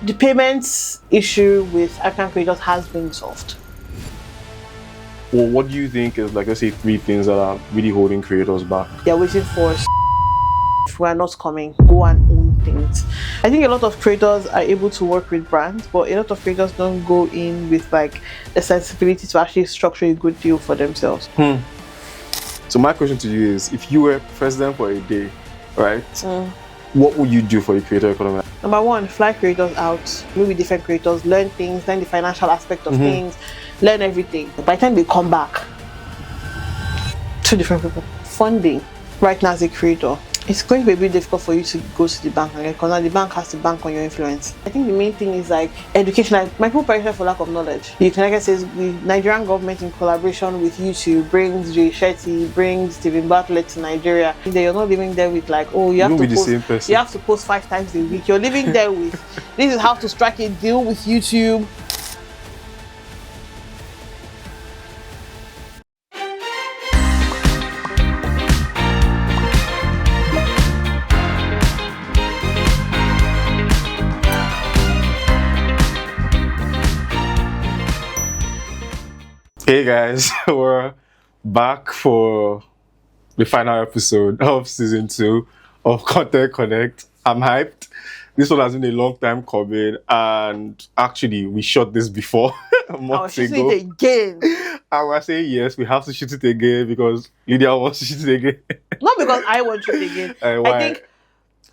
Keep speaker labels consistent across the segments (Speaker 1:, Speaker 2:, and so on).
Speaker 1: the payments issue with African creators has been solved.
Speaker 2: Well, what do you think is, like, let's say, 3 things that are really holding creators back?
Speaker 1: They're waiting for if we are not coming, go and own things. I think a lot of creators are able to work with brands, but a lot of creators don't go in with like the sensibility to actually structure a good deal for themselves.
Speaker 2: So my question to you is, if you were president for a day, right, what would you do for the creator economy?
Speaker 1: Number one, fly creators out, meet with different creators, learn things, learn the financial aspect of things, learn everything. By the time they come back, 2 different people. Funding, right now as a creator, it's going to be a bit difficult for you to go to the bank and get, because now the bank has to bank on your influence. I think the main thing is like education. Like, my people perish for lack of knowledge. The United States, the Nigerian government in collaboration with YouTube brings Jay Shetty, brings Stephen Bartlett to Nigeria. You're not living there with like, oh, you have to post, the same person. You have to post 5 times a week. You're living there with, this is how to strike a deal with YouTube.
Speaker 2: Hey guys, we're back for the final episode of season 2 of Content Connect. I'm hyped. This one has been a long time coming, and actually we shot this before a month ago.
Speaker 1: It again.
Speaker 2: And we're saying yes, we have to shoot it again because Lydia wants to shoot it again.
Speaker 1: Not because I want to shoot it again.
Speaker 2: Why?
Speaker 1: I think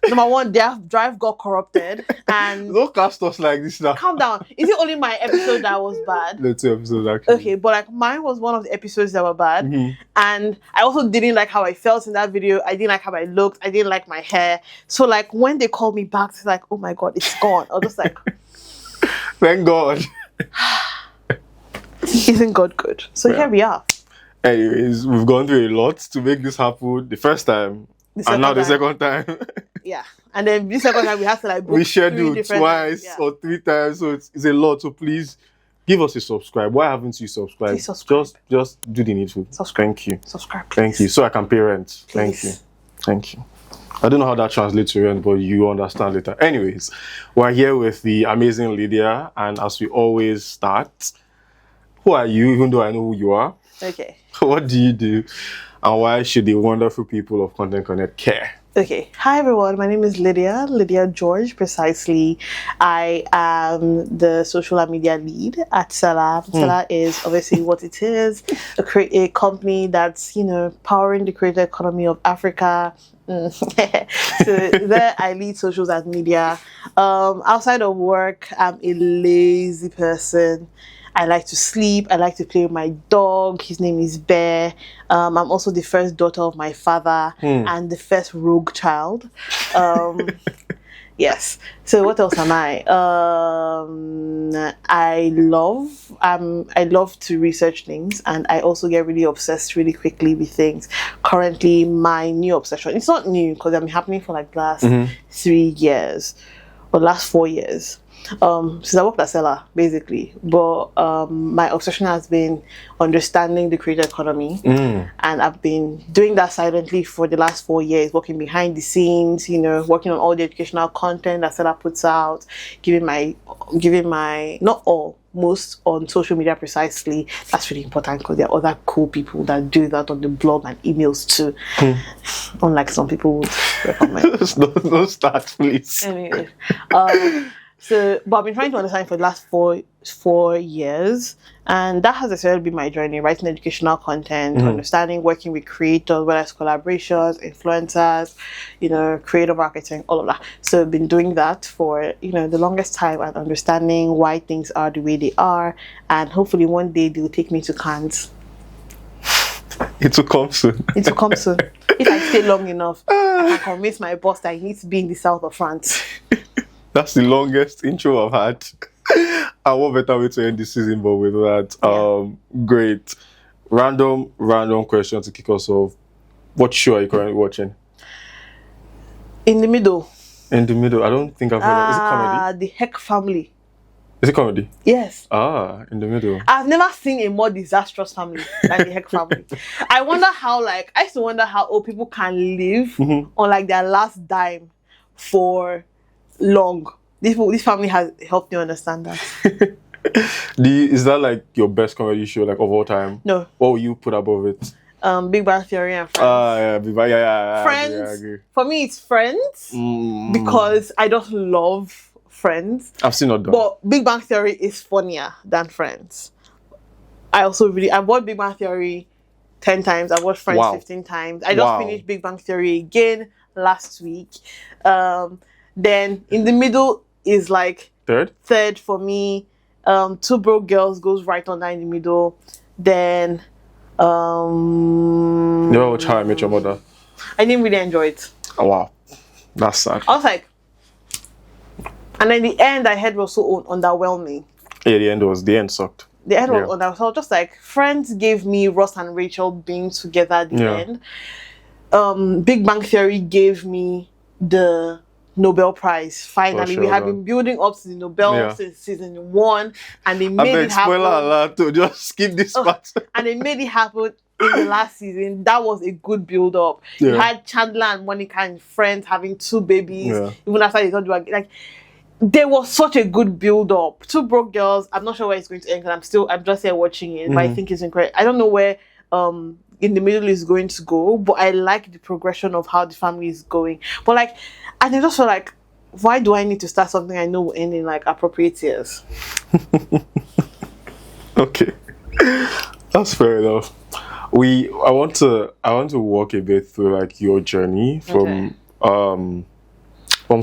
Speaker 1: number one, their drive got corrupted, and
Speaker 2: don't cast us like this now.
Speaker 1: Calm down. Is it only my episode that was bad?
Speaker 2: The 2 episodes actually.
Speaker 1: Okay, but like mine was one of the episodes that were bad, and I also didn't like how I felt in that video. I didn't like how I looked. I didn't like my hair. So like when they called me back, it's like, oh my god, it's gone. I was just like,
Speaker 2: thank God.
Speaker 1: Isn't God good? So here we are.
Speaker 2: Anyways, we've gone through a lot to make this happen the first time. And now the second time.
Speaker 1: Yeah. And then this second time we have to like book
Speaker 2: we scheduled twice or 3 times, so it's a lot. So please give us a subscribe. Why haven't you subscribed?
Speaker 1: Please subscribe.
Speaker 2: Just do the needful.
Speaker 1: Subscribe.
Speaker 2: Thank you.
Speaker 1: Subscribe, please.
Speaker 2: Thank you. So I can pay rent.
Speaker 1: Please.
Speaker 2: Thank you. I don't know how that translates to rent, but you understand later. Anyways, we're here with the amazing Lydia, and as we always start, who are you, even though I know who you are?
Speaker 1: Okay.
Speaker 2: What do you do? And why should the wonderful people of Content Connect care?
Speaker 1: Okay. Hi everyone, my name is Lydia George, precisely. I am the social media lead at Selar. Selar is obviously what it is, a company that's, you know, powering the creator economy of Africa. So there I lead socials and media. Outside of work, I'm a lazy person. I like to sleep. I like to play with my dog. His name is Bear. I'm also the first daughter of my father and the first rogue child. Yes. So what else am I? I love to research things, and I also get really obsessed really quickly with things. Currently, my new obsession, it's not new because I've been happening for like the last 3 years or last 4 years. Since I worked at Selar, basically, but my obsession has been understanding the creator economy, and I've been doing that silently for the last 4 years, working behind the scenes, you know, working on all the educational content that Selar puts out, giving my not all, most on social media precisely. That's really important because there are other cool people that do that on the blog and emails too, unlike some people would recommend.
Speaker 2: Don't start, please.
Speaker 1: Anyway, but I've been trying to understand for the last four years, and that has necessarily been my journey: writing educational content, understanding, working with creators, whether it's collaborations, influencers, you know, creative marketing, all of that. So I've been doing that for, you know, the longest time, and understanding why things are the way they are, and hopefully one day they'll take me to Cannes.
Speaker 2: It will come soon.
Speaker 1: It will come soon. If I stay long enough, I can convince my boss that I need to be in the south of France.
Speaker 2: That's the longest intro I've had. And what better way to end this season but with that? Great. Random question to kick us off. What show are you currently watching?
Speaker 1: In the Middle.
Speaker 2: In the Middle. I don't think I've heard of it. Is it comedy?
Speaker 1: The Heck Family.
Speaker 2: Is it comedy?
Speaker 1: Yes.
Speaker 2: In the Middle.
Speaker 1: I've never seen a more disastrous family than the Heck Family. I used to wonder how old people can live on like their last dime for long. this family has helped me understand that.
Speaker 2: Is that like your best comedy show like of all time?
Speaker 1: No.
Speaker 2: What will you put above it?
Speaker 1: Big Bang Theory and Friends.
Speaker 2: Yeah.
Speaker 1: Friends.
Speaker 2: I agree.
Speaker 1: For me, it's Friends because I just love Friends.
Speaker 2: I've seen it done.
Speaker 1: But Big Bang Theory is funnier than Friends. I watched Big Bang Theory 10 times. I watched Friends 15 times. I just finished Big Bang Theory again last week. Then in the middle is like third for me. Two Broke Girls goes right on that in the middle. Then
Speaker 2: No, How I Met Your Mother.
Speaker 1: I didn't really enjoy it.
Speaker 2: Oh wow, that's sad.
Speaker 1: I was like, and then the end I heard was so underwhelming.
Speaker 2: Yeah, the end sucked.
Speaker 1: The end was underwhelming. So just like Friends gave me Ross and Rachel being together at the end. Big Bang Theory gave me the Nobel Prize. Finally, we have been building up to the Nobel since season 1, and they made it happen.
Speaker 2: Spoiler alert! To just skip this part.
Speaker 1: And they made it happen in the last season. That was a good build up. You had Chandler and Monica and Friends having 2 babies. Even after they don't do like. There was such a good build up. Two Broke Girls. I'm not sure where it's going to end. I'm just here watching it, but I think it's incredible. I don't know where in the middle is going to go, but I like the progression of how the family is going. But like, and I just feel like, why do I need to start something I know will end in like appropriate years?
Speaker 2: Okay, that's fair enough. I want to walk a bit through like your journey from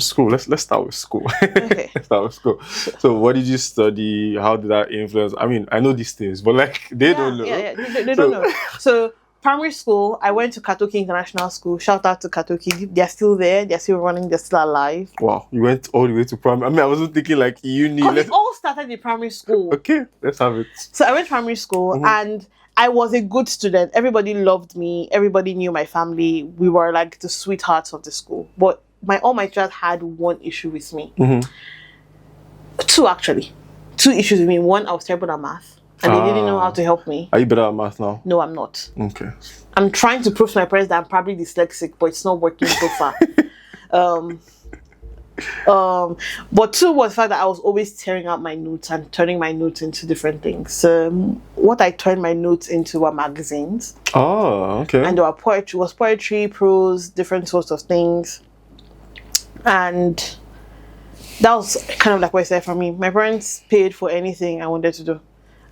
Speaker 2: school. Let's start with school.
Speaker 1: Okay.
Speaker 2: Let's start with school. So what did you study? How did that influence? I mean, I know these things, but like they don't know.
Speaker 1: Yeah. They don't know. So primary school, I went to Katoki International School. Shout out to Katoki. They're still there. They're still running. They're still alive.
Speaker 2: Wow. You went all the way to primary. I mean, I wasn't thinking like uni.
Speaker 1: It all started in primary school.
Speaker 2: Okay, let's have it.
Speaker 1: So I went to primary school and I was a good student. Everybody loved me. Everybody knew my family. We were like the sweethearts of the school. But all my teachers had one issue with me. 2 actually. 2 issues with me. One, I was terrible at math. And they didn't know how to help me.
Speaker 2: Are you better at math now?
Speaker 1: No, I'm not.
Speaker 2: Okay.
Speaker 1: I'm trying to prove to my parents that I'm probably dyslexic, but it's not working so far. But 2 was the fact that I was always tearing out my notes and turning my notes into different things. So what I turned my notes into were magazines.
Speaker 2: Oh, okay.
Speaker 1: And there were poetry, prose, different sorts of things. And that was kind of like what I said for me. My parents paid for anything I wanted to do.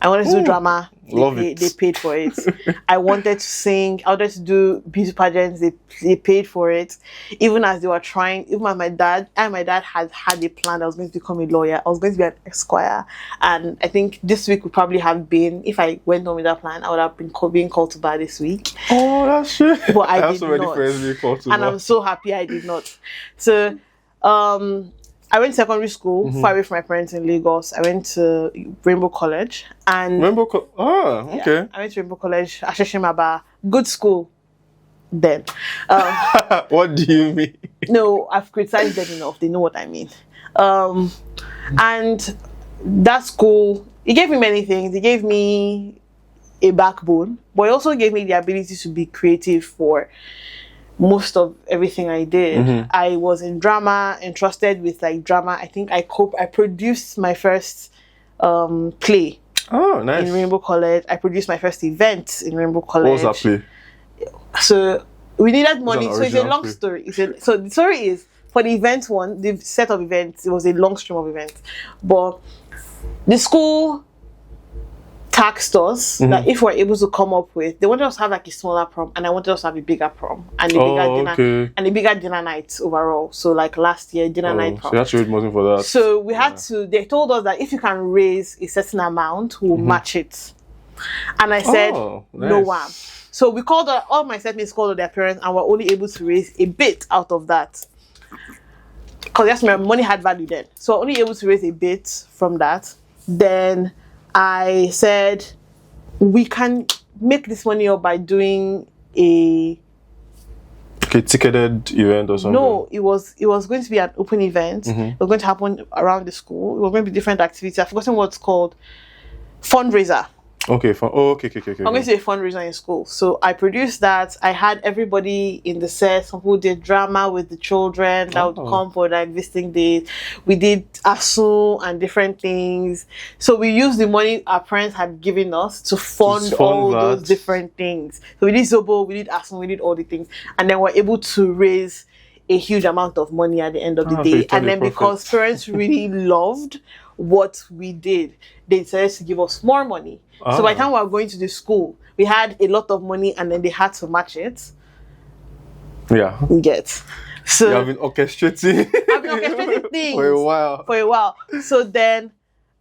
Speaker 1: I wanted to do drama. They paid for it. I wanted to sing. I wanted to do beauty pageants. They paid for it. Even as they were trying, even as my dad had a plan that I was going to become a lawyer. I was going to be an esquire. And I think this week would probably have been, if I went on with that plan, I would have been being called to bar this week.
Speaker 2: Oh, that's true.
Speaker 1: But I
Speaker 2: have
Speaker 1: did
Speaker 2: so many
Speaker 1: not.
Speaker 2: friends being called to
Speaker 1: and
Speaker 2: bar.
Speaker 1: I'm so happy I did not. So, I went to secondary school, far away from my parents in Lagos. I went to Rainbow College. And
Speaker 2: okay.
Speaker 1: Yeah, I went to Rainbow College, Asheshimaba. Good school then.
Speaker 2: What do you mean?
Speaker 1: No, I've criticized them enough. They know what I mean. And that school, it gave me many things. It gave me a backbone, but it also gave me the ability to be creative for most of everything I did. I was in drama, entrusted with like drama. I think I produced my first play.
Speaker 2: Oh, nice.
Speaker 1: In Rainbow College. I produced my first event in Rainbow College.
Speaker 2: What was that play?
Speaker 1: So we needed money. So it's a long
Speaker 2: play.
Speaker 1: story. So the story is, for the event one, the set of events, it was a long stream of events. But the school taxed us that if we're able to come up with, they wanted us to have like a smaller prom, and I wanted us to have a bigger prom and a bigger dinner and a bigger dinner night overall. So like last year, dinner night prom.
Speaker 2: So you had to raise money for that.
Speaker 1: So we had to. They told us that if you can raise a certain amount, we'll match it. And I said, no one. So we called all my setmates called their parents, and we're only able to raise a bit out of that. Because yes, my money had value then. So we're only able to raise a bit from that. Then I said, we can make this money up by doing a
Speaker 2: ticketed event or something.
Speaker 1: No, it was going to be an open event. It was going to happen around the school. It was going to be different activities. I've forgotten what it's called. Fundraiser.
Speaker 2: Okay, okay.
Speaker 1: I'm going to a fundraiser in school. So I produced that. I had everybody in the set. Some people did drama with the children that would come for like visiting days. We did ASU and different things. So we used the money our parents had given us to fund all those different things. So we did Zobo, we did ASU, we did all the things. And then we're able to raise a huge amount of money at the end of the day. And then because parents really loved what we did, they decided to give us more money. So by the time we were going to the school, we had a lot of money and then they had to match it.
Speaker 2: Yeah.
Speaker 1: You get. So
Speaker 2: you have been orchestrating.
Speaker 1: I've been orchestrating things
Speaker 2: for a while.
Speaker 1: So then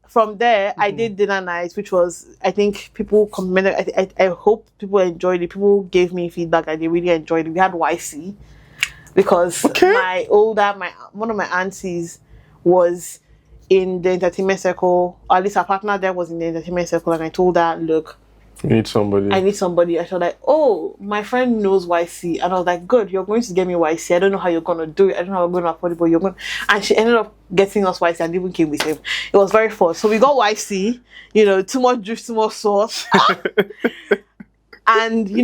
Speaker 1: from there, I did dinner nights, which was, I think people complimented. I hope people enjoyed it. People gave me feedback that they really enjoyed it. We had YC because one of my aunties was in the entertainment circle, or at least our partner there was in the entertainment circle, and I told her, look,
Speaker 2: I need somebody.
Speaker 1: I was like, oh, my friend knows YC. And I was like, good, you're going to get me YC. I don't know how you're going to do it. I don't know how you're going to afford it, but you're going to... And she ended up getting us YC and even came with him. It was very fun. So we got YC, too much juice, too much sauce. And, we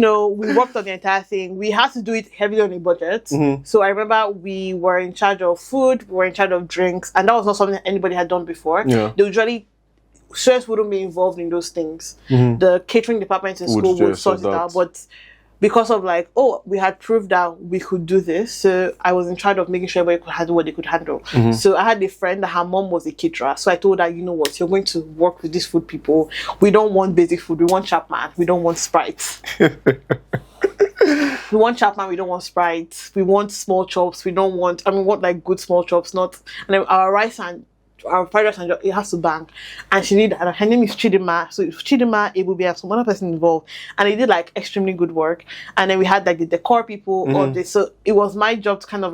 Speaker 1: worked on the entire thing. We had to do it heavily on a budget. So I remember we were in charge of food, we were in charge of drinks, and that was not something that anybody had done before.
Speaker 2: Yeah.
Speaker 1: They usually, students wouldn't be involved in those things. The catering department in school would sort it out, but because of we had proved that we could do this, so I was in charge of making sure everybody could handle what they could handle. So I had a friend that her mom was a caterer, so I told her, you know what, you're going to work with these food people. We don't want basic food, we want Chapman, we don't want Sprite. We want Chapman, we don't want Sprite. We want small chops, we want like good small chops, not, and then our rice and our fried rice and it has to bang. And she did, and her name is Chidima. So it's Chidima, Ebubi, and some other person involved. And they did extremely good work. And then we had the decor people all this. So it was my job to kind of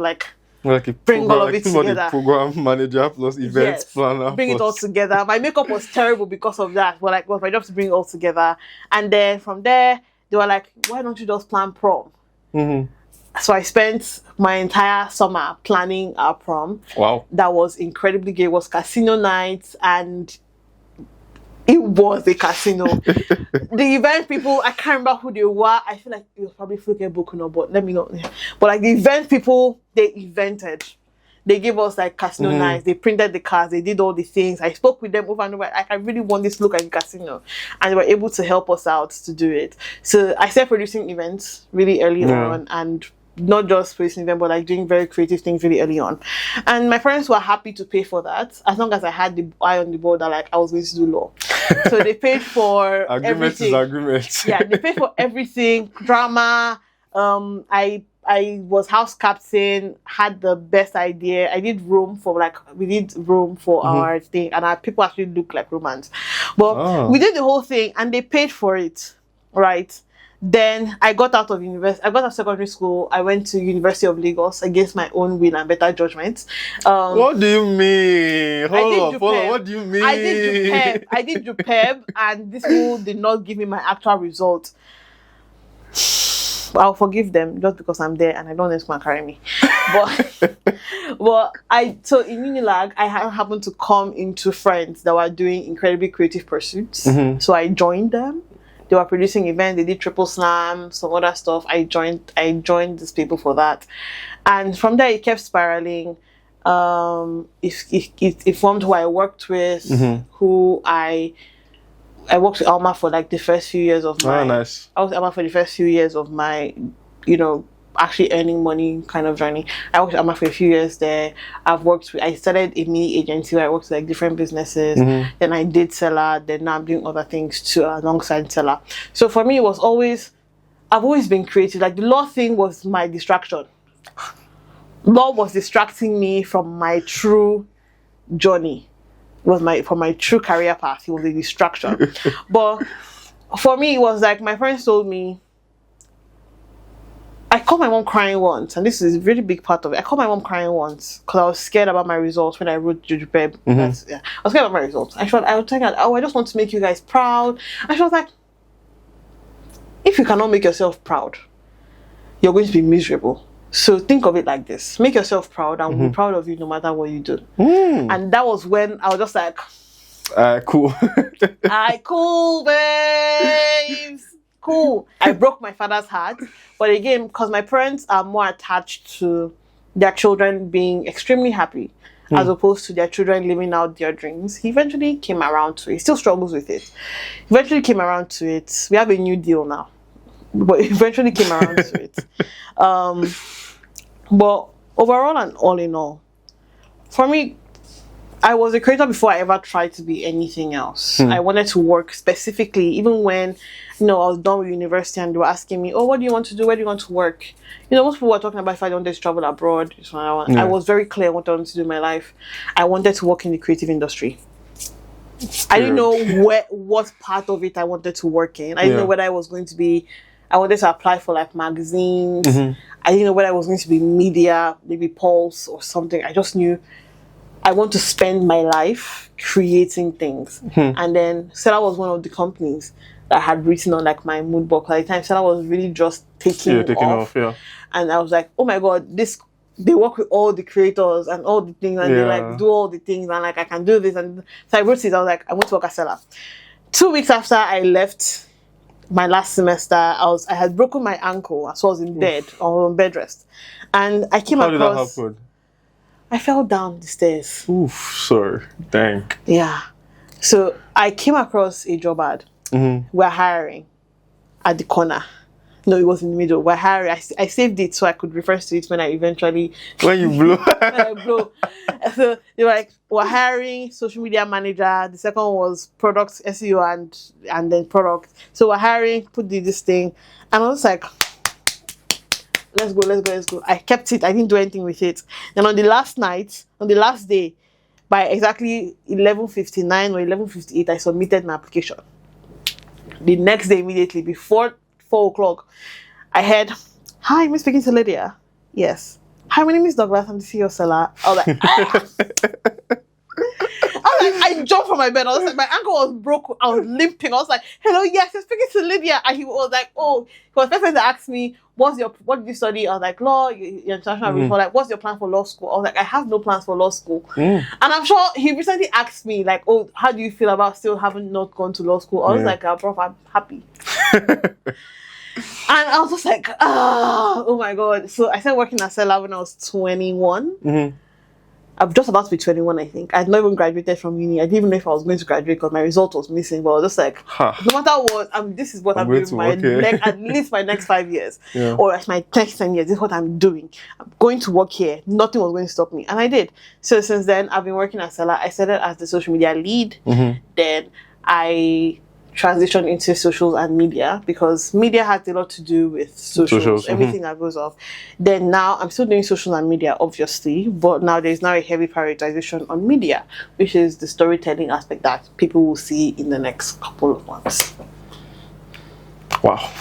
Speaker 1: bring all of it together.
Speaker 2: Program manager plus events planner.
Speaker 1: Bring it all together. My makeup was terrible because of that. But it was my job to bring it all together. And then from there, they were like, why don't you just plan prom? So I spent my entire summer planning our prom.
Speaker 2: Wow.
Speaker 1: That was incredibly gay. It was casino nights, and it was a casino. The event people, I can't remember who they were. I feel like it was probably Fluke Bokuno, but let me know. But the event people, they evented. They gave us casino nights. They printed the cards. They did all the things. I spoke with them over and over. I really want this to look like a casino. And they were able to help us out to do it. So I started producing events really early on, and not just producing them, but doing very creative things really early on. And my parents were happy to pay for that, as long as I had the eye on the board that I was going to do law. So they paid for everything.
Speaker 2: Agreement.
Speaker 1: Yeah, they paid for everything. Drama. I was house captain, had the best idea. I did room for we did room for our thing, and our people actually look like romance. But we did the whole thing, and they paid for it, right? Then I got out of university. I got out of secondary school. I went to University of Lagos against my own will and better judgment.
Speaker 2: What do you mean? Hold on. What do you mean?
Speaker 1: I did JUPEB, and this school did not give me my actual result. I'll forgive them just because I'm there and I don't let them carry me. But so in Unilag, I happened to come into friends that were doing incredibly creative pursuits. So I joined them. They were producing events. They did Triple Slam, some other stuff. I joined these people for that, and from there it kept spiraling. It formed who I worked with, who I worked with Alma for the first few years of my.
Speaker 2: Oh, nice.
Speaker 1: I was with Alma for the first few years of my, actually earning money kind of journey. I worked at Alma for a few years there. I started a mini agency where I worked with different businesses. Then I did Selar. Then now I'm doing other things too alongside Selar. So for me, I've always been creative. The law thing was my distraction. Law was distracting me from my true journey. It was from my true career path. It was a distraction. But for me, it was my parents told me, I caught my mom crying once, and this is a really big part of it. I caught my mom crying once because I was scared about my results when I wrote JUPEB. I was scared about my results. I was telling her, I just want to make you guys proud. And she was like, if you cannot make yourself proud, you're going to be miserable. So think of it like this. Make yourself proud, and we'll be proud of you no matter what you do. And that was when I was just
Speaker 2: Cool.
Speaker 1: Cool, babes. Cool. I broke my father's heart. But again, because my parents are more attached to their children being extremely happy as opposed to their children living out their dreams, he eventually came around to it. He still struggles with it. Eventually came around to it. We have a new deal now. But eventually came around to it. But overall and all in all, for me, I was a creator before I ever tried to be anything else. I wanted to work specifically, even when, I was done with university and they were asking me, oh, what do you want to do? Where do you want to work? Most people were talking about if I wanted to travel abroad. So I was very clear what I wanted to do in my life. I wanted to work in the creative industry. I didn't know what part of it I wanted to work in. I didn't know whether I was going to be, I wanted to apply for like magazines. I didn't know whether I was going to be media, maybe Pulse or something. I just knew I want to spend my life creating things. And then Selar was one of the companies that had written on like my mood board. At the time, Selar was really just taking off. And I was like, oh my God, they work with all the creators and all the things, and they like do all the things, and like I can do this. And so I wrote it. I was like, I want to work at Selar. 2 weeks after I left my last semester, I had broken my ankle. So I was in bed, or on bed rest, and I came across.
Speaker 2: How did that happen?
Speaker 1: I fell down the stairs.
Speaker 2: Oof, sorry. Dang.
Speaker 1: Yeah. So I came across a job ad. We're hiring at the corner. No, it was in the middle. We're hiring. I saved it so I could refer to it when I eventually...
Speaker 2: When you blow.
Speaker 1: When I blow. So they were like, we're hiring social media manager. The second was product SEO and then product. So we're hiring, put this thing. And I was like... Let's go. I kept it. I didn't do anything with it. Then on the last day, by exactly 11:59 or 11:58, I submitted my application. The next day, immediately, before 4 o'clock, I heard, hi, am I speaking to Lydia? Yes. Hi, my name is Douglas. I'm the CEO of Selar. I was like, ah! I jumped from my bed. I was like, my ankle was broken. I was limping. I was like, hello, yes, you're speaking to Lydia. And he was like, oh, he was the first to ask me, what did you study? I was like, law, international reform. Like, what's your plan for law school? I was like, I have no plans for law school. And I'm sure he recently asked me, like, oh, how do you feel about still having not gone to law school? I was like, prof, I'm happy. And I was just like, oh my God. So I started working at Selar when I was 21. I'm just about to be 21, I think. I'd not even graduated from uni. I didn't even know if I was going to graduate because my result was missing. But I was just like, no matter what, this is what I'm doing at least my next 5 years. Or my next 10 years. This is what I'm doing. I'm going to work here. Nothing was going to stop me. And I did. So since then, I've been working at Selar. I started as the social media lead. Then I transitioned into socials and media because media has a lot to do with socials. Everything that goes off. Then now I'm still doing social and media, obviously, but now there's now a heavy prioritization on media, which is the storytelling aspect that people will see in the next couple of months.
Speaker 2: Wow.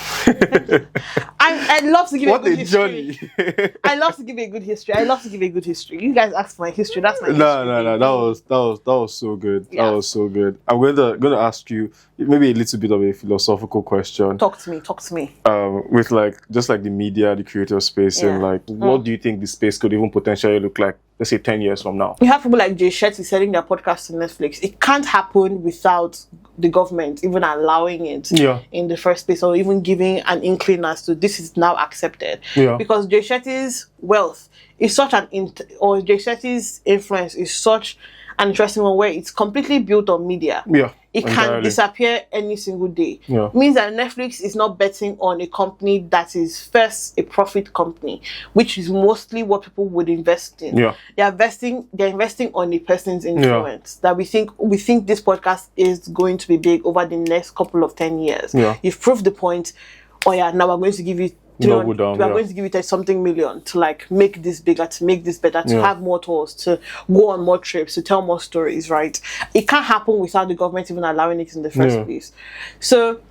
Speaker 1: I love to give
Speaker 2: what
Speaker 1: a good
Speaker 2: history.
Speaker 1: Journey. I love to give a good history. You guys asked for my history. That's my history.
Speaker 2: No. That was so good. That was so good. I'm gonna ask you maybe a little bit of a philosophical question.
Speaker 1: Talk to me.
Speaker 2: With like just like the media, the creative space, and like what do you think the space could even potentially look like, let's say 10 years from now?
Speaker 1: You have people like Jay Shetty selling their podcast to Netflix. It can't happen without the government even allowing it in the first place, or even giving an inkling as to this is now accepted. Because Jay Shetty's wealth is such or Jay Shetty's influence is such an interesting one where it's completely built on media. It can disappear any single day. It means that Netflix is not betting on a company that is first a profit company, which is mostly what people would invest in. They're investing on a person's influence. That we think this podcast is going to be big over the next couple of 10 years. You've proved the point. Oh yeah, now we're going to give you we are going to give it something million to like make this bigger, to make this better, to have more tours, to go on more trips, to tell more stories, right? It can't happen without the government even allowing it in the first place. So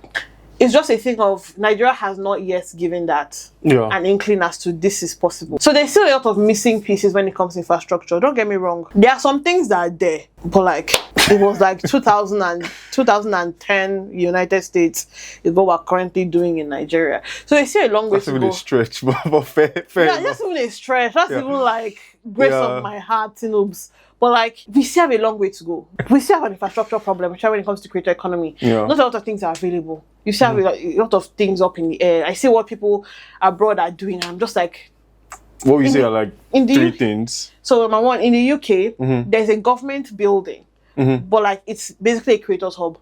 Speaker 1: it's just a thing of Nigeria has not yet given that an inkling as to this is possible. So there's still a lot of missing pieces when it comes to infrastructure. Don't get me wrong. There are some things that are there, but like it was like 2010 United States is what we're currently doing in Nigeria. So there's still a long way to go. That's
Speaker 2: even a stretch, but fair
Speaker 1: yeah, that's even a stretch. That's even like grace of my heart, Tinobs. But like, we still have a long way to go. We still have an infrastructure problem, especially when it comes to creator economy. Not a lot of things are available. You still have a lot of things up in the air. I see what people abroad are doing, and I'm just like...
Speaker 2: What we say are like three things.
Speaker 1: So number one, in the UK, there's a government building, but like it's basically a creators hub.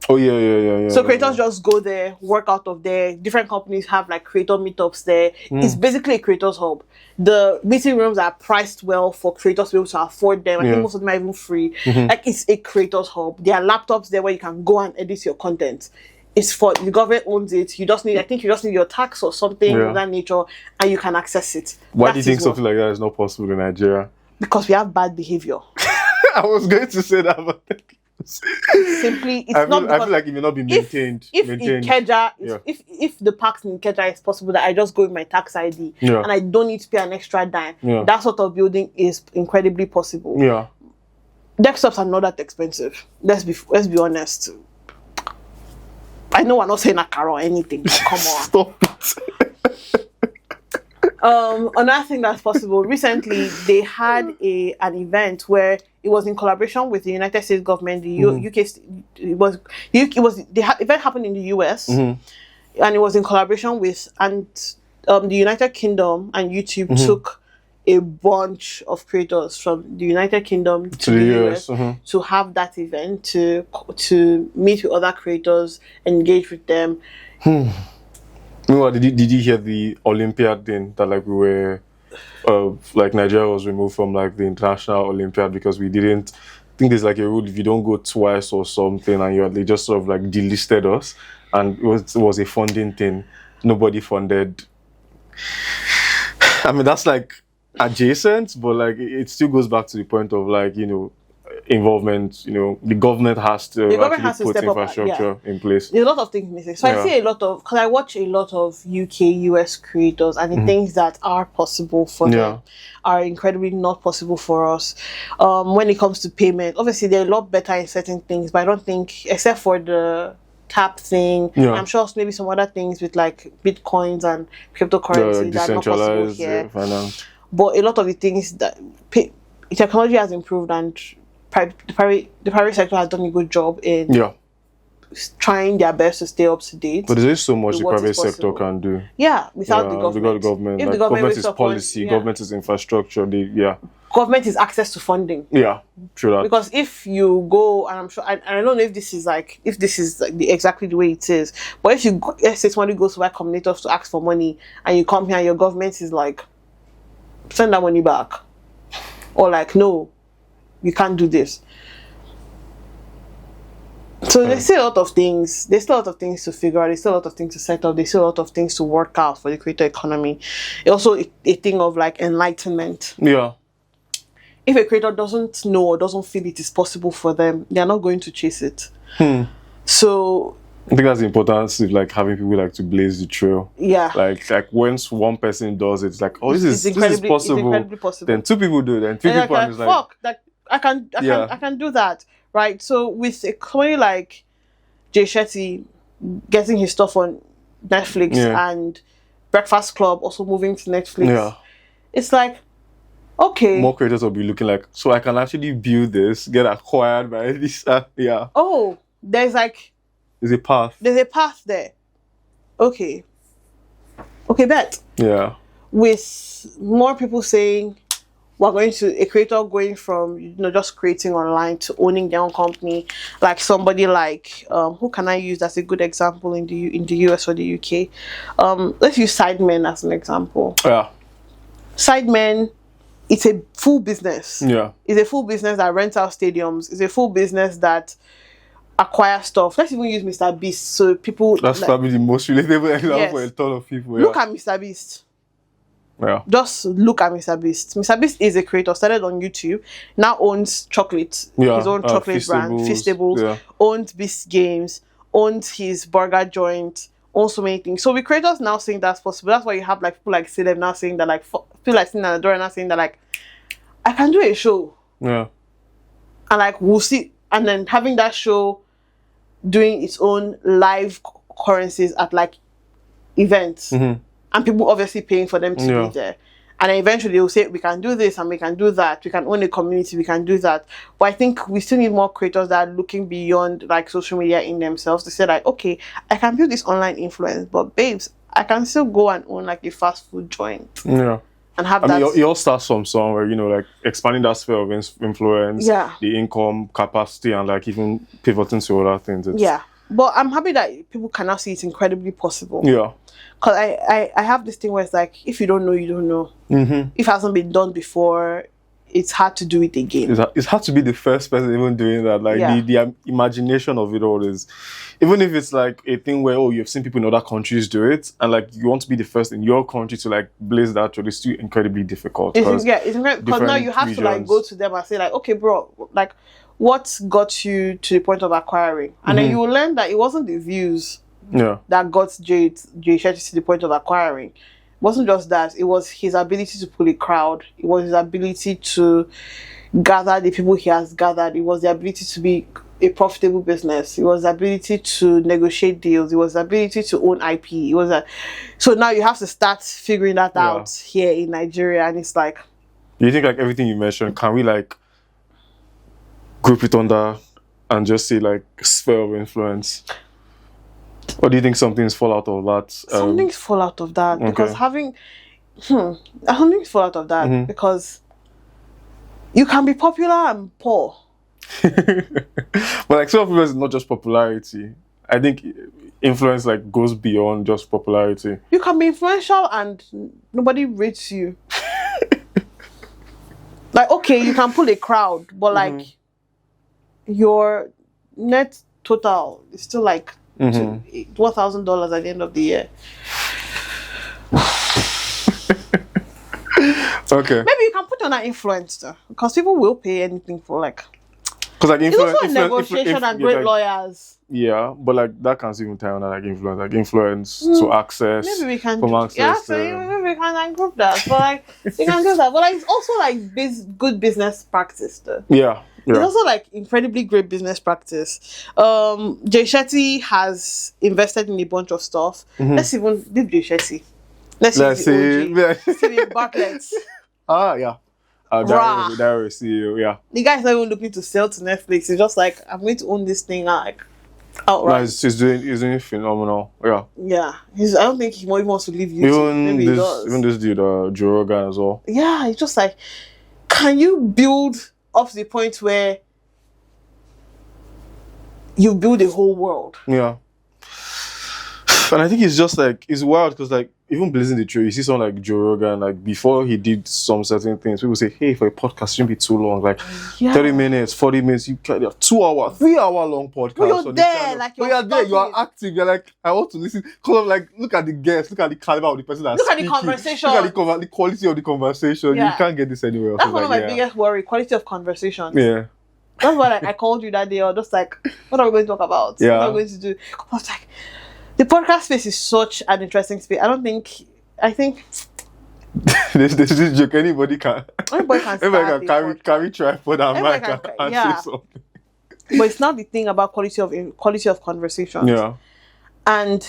Speaker 2: Oh yeah.
Speaker 1: So creators just go there, work out of there. Different companies have like creator meetups there. It's basically a creators hub. The meeting rooms are priced well for creators to be able to afford them. I think most of them are even free. Like it's a creators hub. There are laptops there where you can go and edit your content. It's for the government owns it. You just need, I think you just need your tax or something of that nature, and you can access it.
Speaker 2: Why do you think something like that is not possible in Nigeria?
Speaker 1: Because we have bad behavior.
Speaker 2: I was going to say that, but
Speaker 1: simply it's
Speaker 2: I
Speaker 1: not.
Speaker 2: I feel like it may not be maintained.
Speaker 1: If Ikeja, if the parks in Ikeja is possible that I just go with my tax ID and I don't need to pay an extra dime, that sort of building is incredibly possible.
Speaker 2: Yeah,
Speaker 1: desktops are not that expensive. Let's be honest. I know we're not saying Akara or anything. Come on.
Speaker 2: Stop it.
Speaker 1: Another thing that's possible, recently they had an event where it was in collaboration with the United States government, the UK. The event happened in the US, and it was in collaboration with the United Kingdom, and YouTube took a bunch of creators from the United Kingdom to the US to have that event to meet with other creators, engage with them.
Speaker 2: Meanwhile, did you hear the Olympiad thing that like we were like Nigeria was removed from like the International Olympiad because we didn't think there's like a rule if you don't go twice or something, and they just sort of like delisted us, and it was a funding thing. Nobody funded. I mean, that's like adjacent, but like it still goes back to the point of like, you know, involvement. You know, the government has to put infrastructure in place.
Speaker 1: There's a lot of things missing. So I see a lot of, because I watch a lot of UK, US creators, and the things that are possible for them are incredibly not possible for us. When it comes to payment, obviously they're a lot better in certain things, but I don't think, except for the tap thing, I'm sure maybe some other things with like bitcoins and cryptocurrency that are not possible here. But a lot of the things that technology has improved, and the private sector has done a good job in trying their best to stay up to date.
Speaker 2: But there's so much the private sector can do.
Speaker 1: Yeah, without the government.
Speaker 2: Without the government.
Speaker 1: If
Speaker 2: like,
Speaker 1: the government
Speaker 2: is policy, government is infrastructure.
Speaker 1: Government is access to funding.
Speaker 2: Yeah, true that.
Speaker 1: Because if you go, and I'm sure, I don't know if this is like exactly the way it is, but if you let's say somebody goes to Y Combinator to ask for money, and you come here and your government is like, send that money back, or like, no, you can't do this. So there's still a lot of things. There's still a lot of things to figure out. There's still a lot of things to set up. There's still a lot of things to work out for the creator economy. It's also a thing of like enlightenment.
Speaker 2: Yeah.
Speaker 1: If a creator doesn't know or doesn't feel it is possible for them, they are not going to chase it. So
Speaker 2: I think that's the importance of like having people like to blaze the trail. Yeah. Like once one person does it, it's like, oh, this is possible. It's incredibly possible. Then two people do it, then three people are like,
Speaker 1: fuck, that I can do that. Right. So with a company like Jay Shetty getting his stuff on Netflix and Breakfast Club also moving to Netflix, it's like, okay,
Speaker 2: more creators will be looking like, so I can actually build this, get acquired by this.
Speaker 1: Oh, there's a path. There's a path there. Okay, bet. Yeah. With more people saying, we're going to a creator going from just creating online to owning their own company, like somebody like who can I use as a good example in the US or the UK? Let's use Sidemen as an example. Yeah. Sidemen, it's a full business. Yeah. It's a full business that rents out stadiums. It's a full business that acquire stuff. Let's even use Mr. Beast. So people.
Speaker 2: That's like, probably the most relatable example for a ton of people.
Speaker 1: Look at Mr. Beast. Yeah. Just look at Mr. Beast. Mr. Beast is a creator, started on YouTube, now owns chocolate, his own chocolate brand, Feastables, owns Beast Games, owns his burger joint, owns so many things. So with creators now saying that's possible, that's why you have like people like Selar now saying that, like, feel like sitting at the door and now saying that, like, I can do a show.
Speaker 2: Yeah.
Speaker 1: And like we'll see, and then having that show doing its own live currencies at like events, and people obviously paying for them to be there. And then eventually they'll say, we can do this and we can do that. We can own a community, we can do that. But I think we still need more creators that are looking beyond like social media in themselves to say like, okay, I can build this online influence, but babes, I can still go and own like a fast food joint.
Speaker 2: Yeah.
Speaker 1: And have
Speaker 2: I mean, it all starts from somewhere, you know, like expanding that sphere of influence, the income capacity, and like even pivoting to other things.
Speaker 1: But I'm happy that people can now see it's incredibly possible.
Speaker 2: Yeah.
Speaker 1: Because I have this thing where it's like, if you don't know, you don't know. If it hasn't been done before, it's hard to do it again.
Speaker 2: It's hard to be the first person even doing that. Like the imagination of it all is, even if it's like a thing where, oh, you've seen people in other countries do it, and like you want to be the first in your country to like blaze that trail, it's still incredibly difficult.
Speaker 1: It's incredible because now you have to like go to them and say like, okay, bro, like what got you to the point of acquiring? And then you will learn that it wasn't the views that got Jay Shetty to the point of acquiring. It wasn't just that, it was his ability to pull a crowd, it was his ability to gather the people he has gathered, it was the ability to be a profitable business, it was the ability to negotiate deals, it was the ability to own IP. It was so now you have to start figuring that out here in Nigeria, and it's like,
Speaker 2: do you think like everything you mentioned, can we like group it under and just say like sphere of influence? Or do you think something's fall out of that?
Speaker 1: Something's fall out of that because something's fall out of that because you can be popular and poor.
Speaker 2: But like self-influence is not just popularity. I think influence like goes beyond just popularity.
Speaker 1: You can be influential and nobody rates you. Like, okay, you can pull a crowd, but like your net total is still like $1,000 at the end of the year.
Speaker 2: Okay.
Speaker 1: Maybe you can put on that influence though, because people will pay anything for like.
Speaker 2: Because like
Speaker 1: it's also negotiation and great lawyers.
Speaker 2: Yeah, but like that can't even tie on that like influence to access.
Speaker 1: Maybe we can.
Speaker 2: From access
Speaker 1: maybe we can like group that. But like you can do that. But like it's also like good business practice though.
Speaker 2: Yeah.
Speaker 1: It's also like incredibly great business practice. Jay Shetty has invested in a bunch of stuff. Let's even leave Jay Shetty. Let's see the Bartlett's.
Speaker 2: Yeah. Direct CEO, yeah.
Speaker 1: The guy's not even looking to sell to Netflix. He's just like, I'm going to own this thing like outright.
Speaker 2: No, he's doing phenomenal. Yeah.
Speaker 1: Yeah. I don't think he even wants to leave YouTube.
Speaker 2: Even this dude, Joe Rogan as well.
Speaker 1: Yeah, it's just like, can you build up to the point where you build a whole world?
Speaker 2: Yeah. And I think it's just like, it's wild because like, even blazing the trail, you see someone like Joe Rogan, like before he did some certain things, people say, hey, for a podcast, it shouldn't be too long. Like 30 minutes, 40 minutes, you can have 2 hour, 3 hour long podcast.
Speaker 1: But you're there, like
Speaker 2: you're there, you are active, you're like, I want to listen. Because I'm like, look at the guests, look at the caliber of the person that's speaking.
Speaker 1: Look at the conversation.
Speaker 2: Look at the quality of the conversation.
Speaker 1: Yeah.
Speaker 2: You can't get this anywhere else.
Speaker 1: That's one of my biggest worry, quality of conversation.
Speaker 2: Yeah.
Speaker 1: That's why like, I called you that day, or just like, what are we going to talk about?
Speaker 2: Yeah.
Speaker 1: What are we going to do? I was like, the podcast space is such an interesting space. I think
Speaker 2: there's this joke anybody can carry tripod and mic and say something.
Speaker 1: But it's not the thing about quality of conversation.
Speaker 2: Yeah.
Speaker 1: And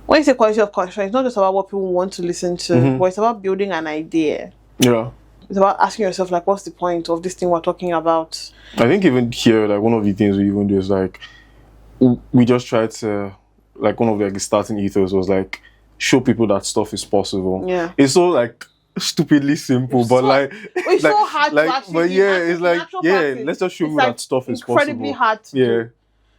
Speaker 1: when you say quality of conversation, it's not just about what people want to listen to, but it's about building an idea.
Speaker 2: Yeah.
Speaker 1: It's about asking yourself like, what's the point of this thing we're talking about?
Speaker 2: I think even here, like one of the things we even do is like we just try to, like one of the starting ethos was like show people that stuff is possible.
Speaker 1: Yeah.
Speaker 2: It's so like stupidly simple, but like
Speaker 1: it's so hard to actually.
Speaker 2: But yeah, it's like let's just show you that stuff is possible.
Speaker 1: Incredibly hard to do.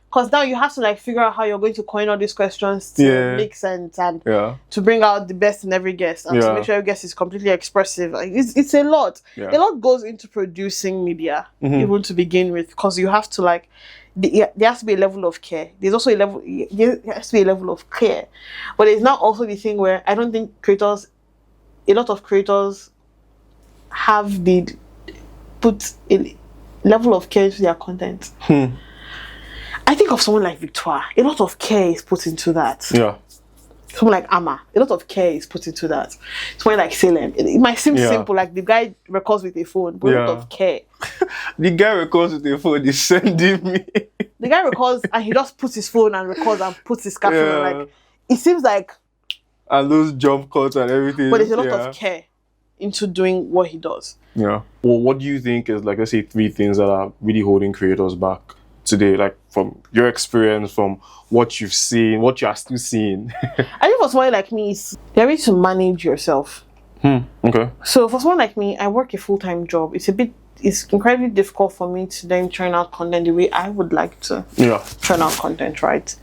Speaker 1: Because now you have to like figure out how you're going to coin all these questions to make sense and to bring out the best in every guest and to make sure your guest is completely expressive. Like it's a lot. A lot goes into producing media, even to begin with, because you have to like there has to be a level of care. There's also there has to be a level of care. But there's now also the thing where I don't think a lot of creators have put a level of care into their content. I think think of someone like Victoire. A lot of care is put into that.
Speaker 2: Yeah.
Speaker 1: Someone like Amma, a lot of care is put into that. Someone like Salem, it might seem simple, like the guy records with a phone, but a lot of care.
Speaker 2: The guy records with a phone, he's sending me.
Speaker 1: The guy records and he just puts his phone and records and puts his caption on, like, it seems like...
Speaker 2: And those jump cuts and everything.
Speaker 1: But there's a lot of care into doing what he does.
Speaker 2: Yeah. Well, what do you think is, like, let's say 3 things that are really holding creators back today, like from your experience, from what you've seen, what you are still seeing?
Speaker 1: I think for someone like me, you're ready to manage yourself.
Speaker 2: Okay.
Speaker 1: So for someone like me, I work a full-time job. It's incredibly difficult for me to then churn out content the way I would like to churn out content, right?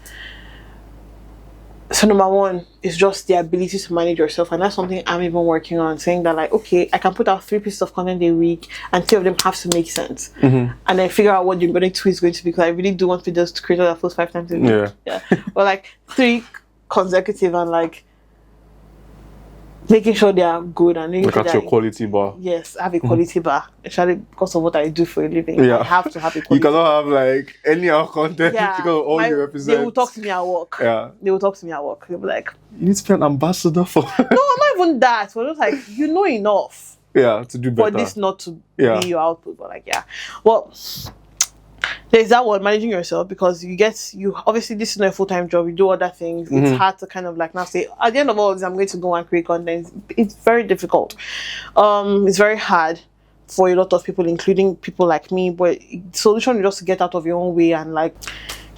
Speaker 1: So number one is just the ability to manage yourself, and that's something I'm even working on, saying that, like, okay, I can put out 3 pieces of content a week and 2 of them have to make sense, and then figure out what the remaining 2 is going to be, because I really do want videos to create that post 5 times a week. But like 3 consecutive, and like making sure they are good and
Speaker 2: look at your quality bar.
Speaker 1: Yes, I have a quality bar, especially because of what I do for a living. I have to have a quality.
Speaker 2: You cannot have like any other content because of all you represent.
Speaker 1: They will talk to me at work. They will talk to me at work. They'll be like,
Speaker 2: you need to be an ambassador for...
Speaker 1: No, not even that. We're just like, you know enough.
Speaker 2: To do better.
Speaker 1: For this not to be your output. But like, well, there's that one, managing yourself, because you obviously, this is not a full-time job, you do other things. It's hard to kind of like now say, at the end of all this, I'm going to go and create content. It's very difficult. It's very hard for a lot of people, including people like me, but the solution is just to get out of your own way and like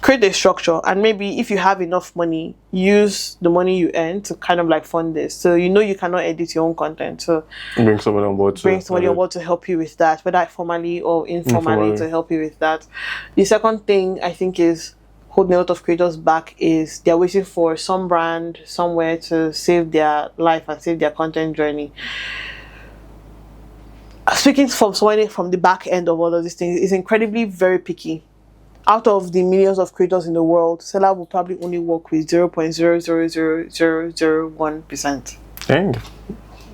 Speaker 1: create a structure. And maybe if you have enough money, use the money you earn to kind of like fund this. So you cannot edit your own content, so
Speaker 2: bring somebody on board
Speaker 1: to help you with that, whether formally or informally, to help you with that. The second thing I think is holding a lot of creators back is they're waiting for some brand somewhere to save their life and save their content journey. Speaking from someone from the back end of all of these things, is incredibly very picky. Out of the millions of creators in the world, Selar will probably only work with 0.0000001%.
Speaker 2: Dang.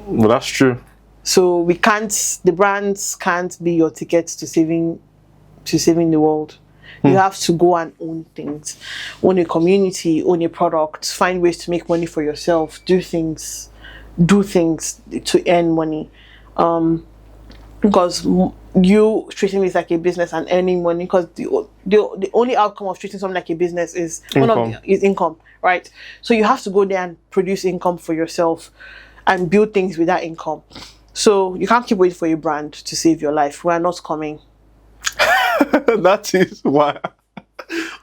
Speaker 2: Well, that's true.
Speaker 1: So the brands can't be your ticket to saving the world. You have to go and own things, own a community, own a product, find ways to make money for yourself, do things to earn money. Because you treating this like a business and earning money, because the only outcome of treating something like a business is income, right? So you have to go there and produce income for yourself and build things with that income. So you can't keep waiting for a brand to save your life. We are not coming.
Speaker 2: That is why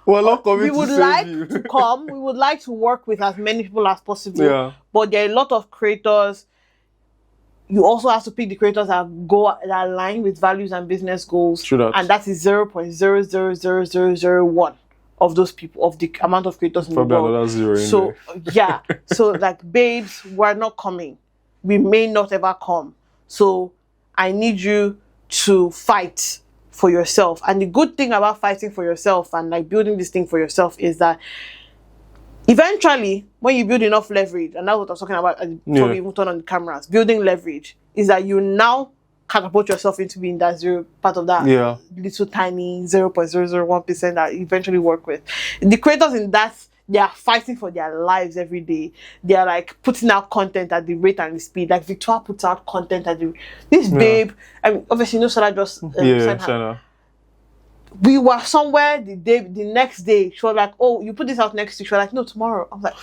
Speaker 2: we're not coming.
Speaker 1: We would like to come. We would like to work with as many people as possible. But there are a lot of creators. You also have to pick the creators that align with values and business goals. And that is 0.0000001 of those people, of the amount of creators in the world.
Speaker 2: Probably another 0 in there.
Speaker 1: So like, babes, we're not coming. We may not ever come. So I need you to fight for yourself. And the good thing about fighting for yourself and like building this thing for yourself is that eventually, when you build enough leverage, and that's what I was talking about before we even turn on the cameras, building leverage is that you now catapult yourself into being that part of that little tiny 0.001% that you eventually work with. The creators in that, they are fighting for their lives every day. They are like putting out content at the rate and the speed. Like Victoire puts out content at this babe. I mean, obviously, Selar just sent her. We were somewhere the next day. She was like, "Oh, you put this out next week." She was like, "No, tomorrow." I was like,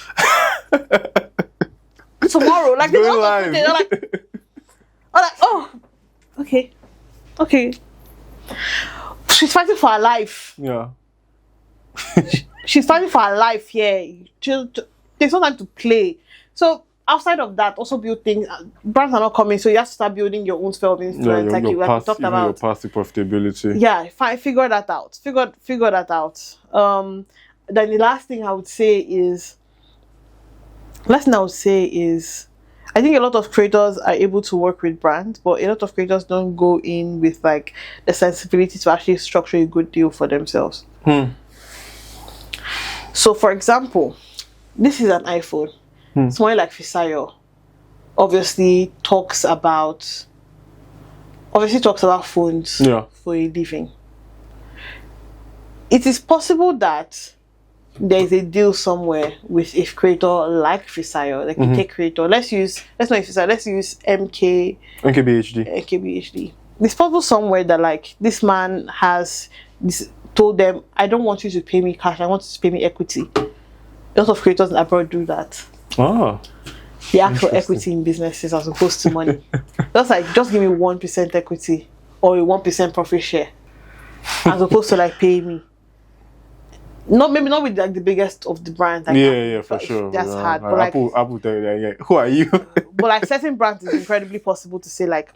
Speaker 1: "Tomorrow?" Like, they're like, "Oh, okay." She's fighting for her life. She's fighting for her life here. There's no time to play. So outside of that, also build things. Brands are not coming, so you have to start building your own sphere of influence, like we talked about.
Speaker 2: Your path to profitability.
Speaker 1: Yeah, figure that out. Figure that out. Then the last thing I would say is, I think a lot of creators are able to work with brands, but a lot of creators don't go in with like the sensibility to actually structure a good deal for themselves. So, for example, this is an iPhone. Someone like Fisayo obviously talks about phones for a living. it is possible that there is a deal somewhere with a creator like Fisayo, like a tech creator. Let's not use Fisayo, let's use MKBHD. It's possible somewhere that like this man has told them, I don't want you to pay me cash, I want you to pay me equity. A lot of creators abroad do that.
Speaker 2: Oh.
Speaker 1: The actual equity in businesses as opposed to money. Just give me 1% equity or a 1% profit share. As opposed to like pay me. Maybe not with like the biggest of the brands. Like
Speaker 2: for sure.
Speaker 1: That's hard. But
Speaker 2: like Apple tell you that, who are you?
Speaker 1: But like certain brands, it's incredibly possible to say like,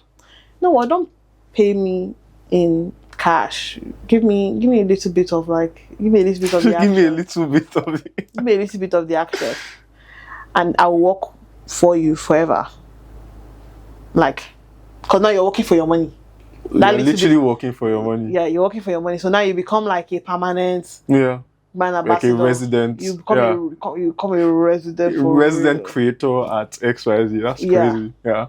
Speaker 1: no, don't pay me in cash. Give me a little bit of like, give me a little bit of the action.
Speaker 2: Give me a little bit of it.
Speaker 1: Give me a little bit of the action, and I will work for you forever. Like, because now you're working for your money.
Speaker 2: You're literally working for your money.
Speaker 1: Yeah, you're working for your money. So now you become like a permanent brand ambassador.
Speaker 2: Like a resident.
Speaker 1: You become a resident
Speaker 2: creator at XYZ. That's crazy. Yeah.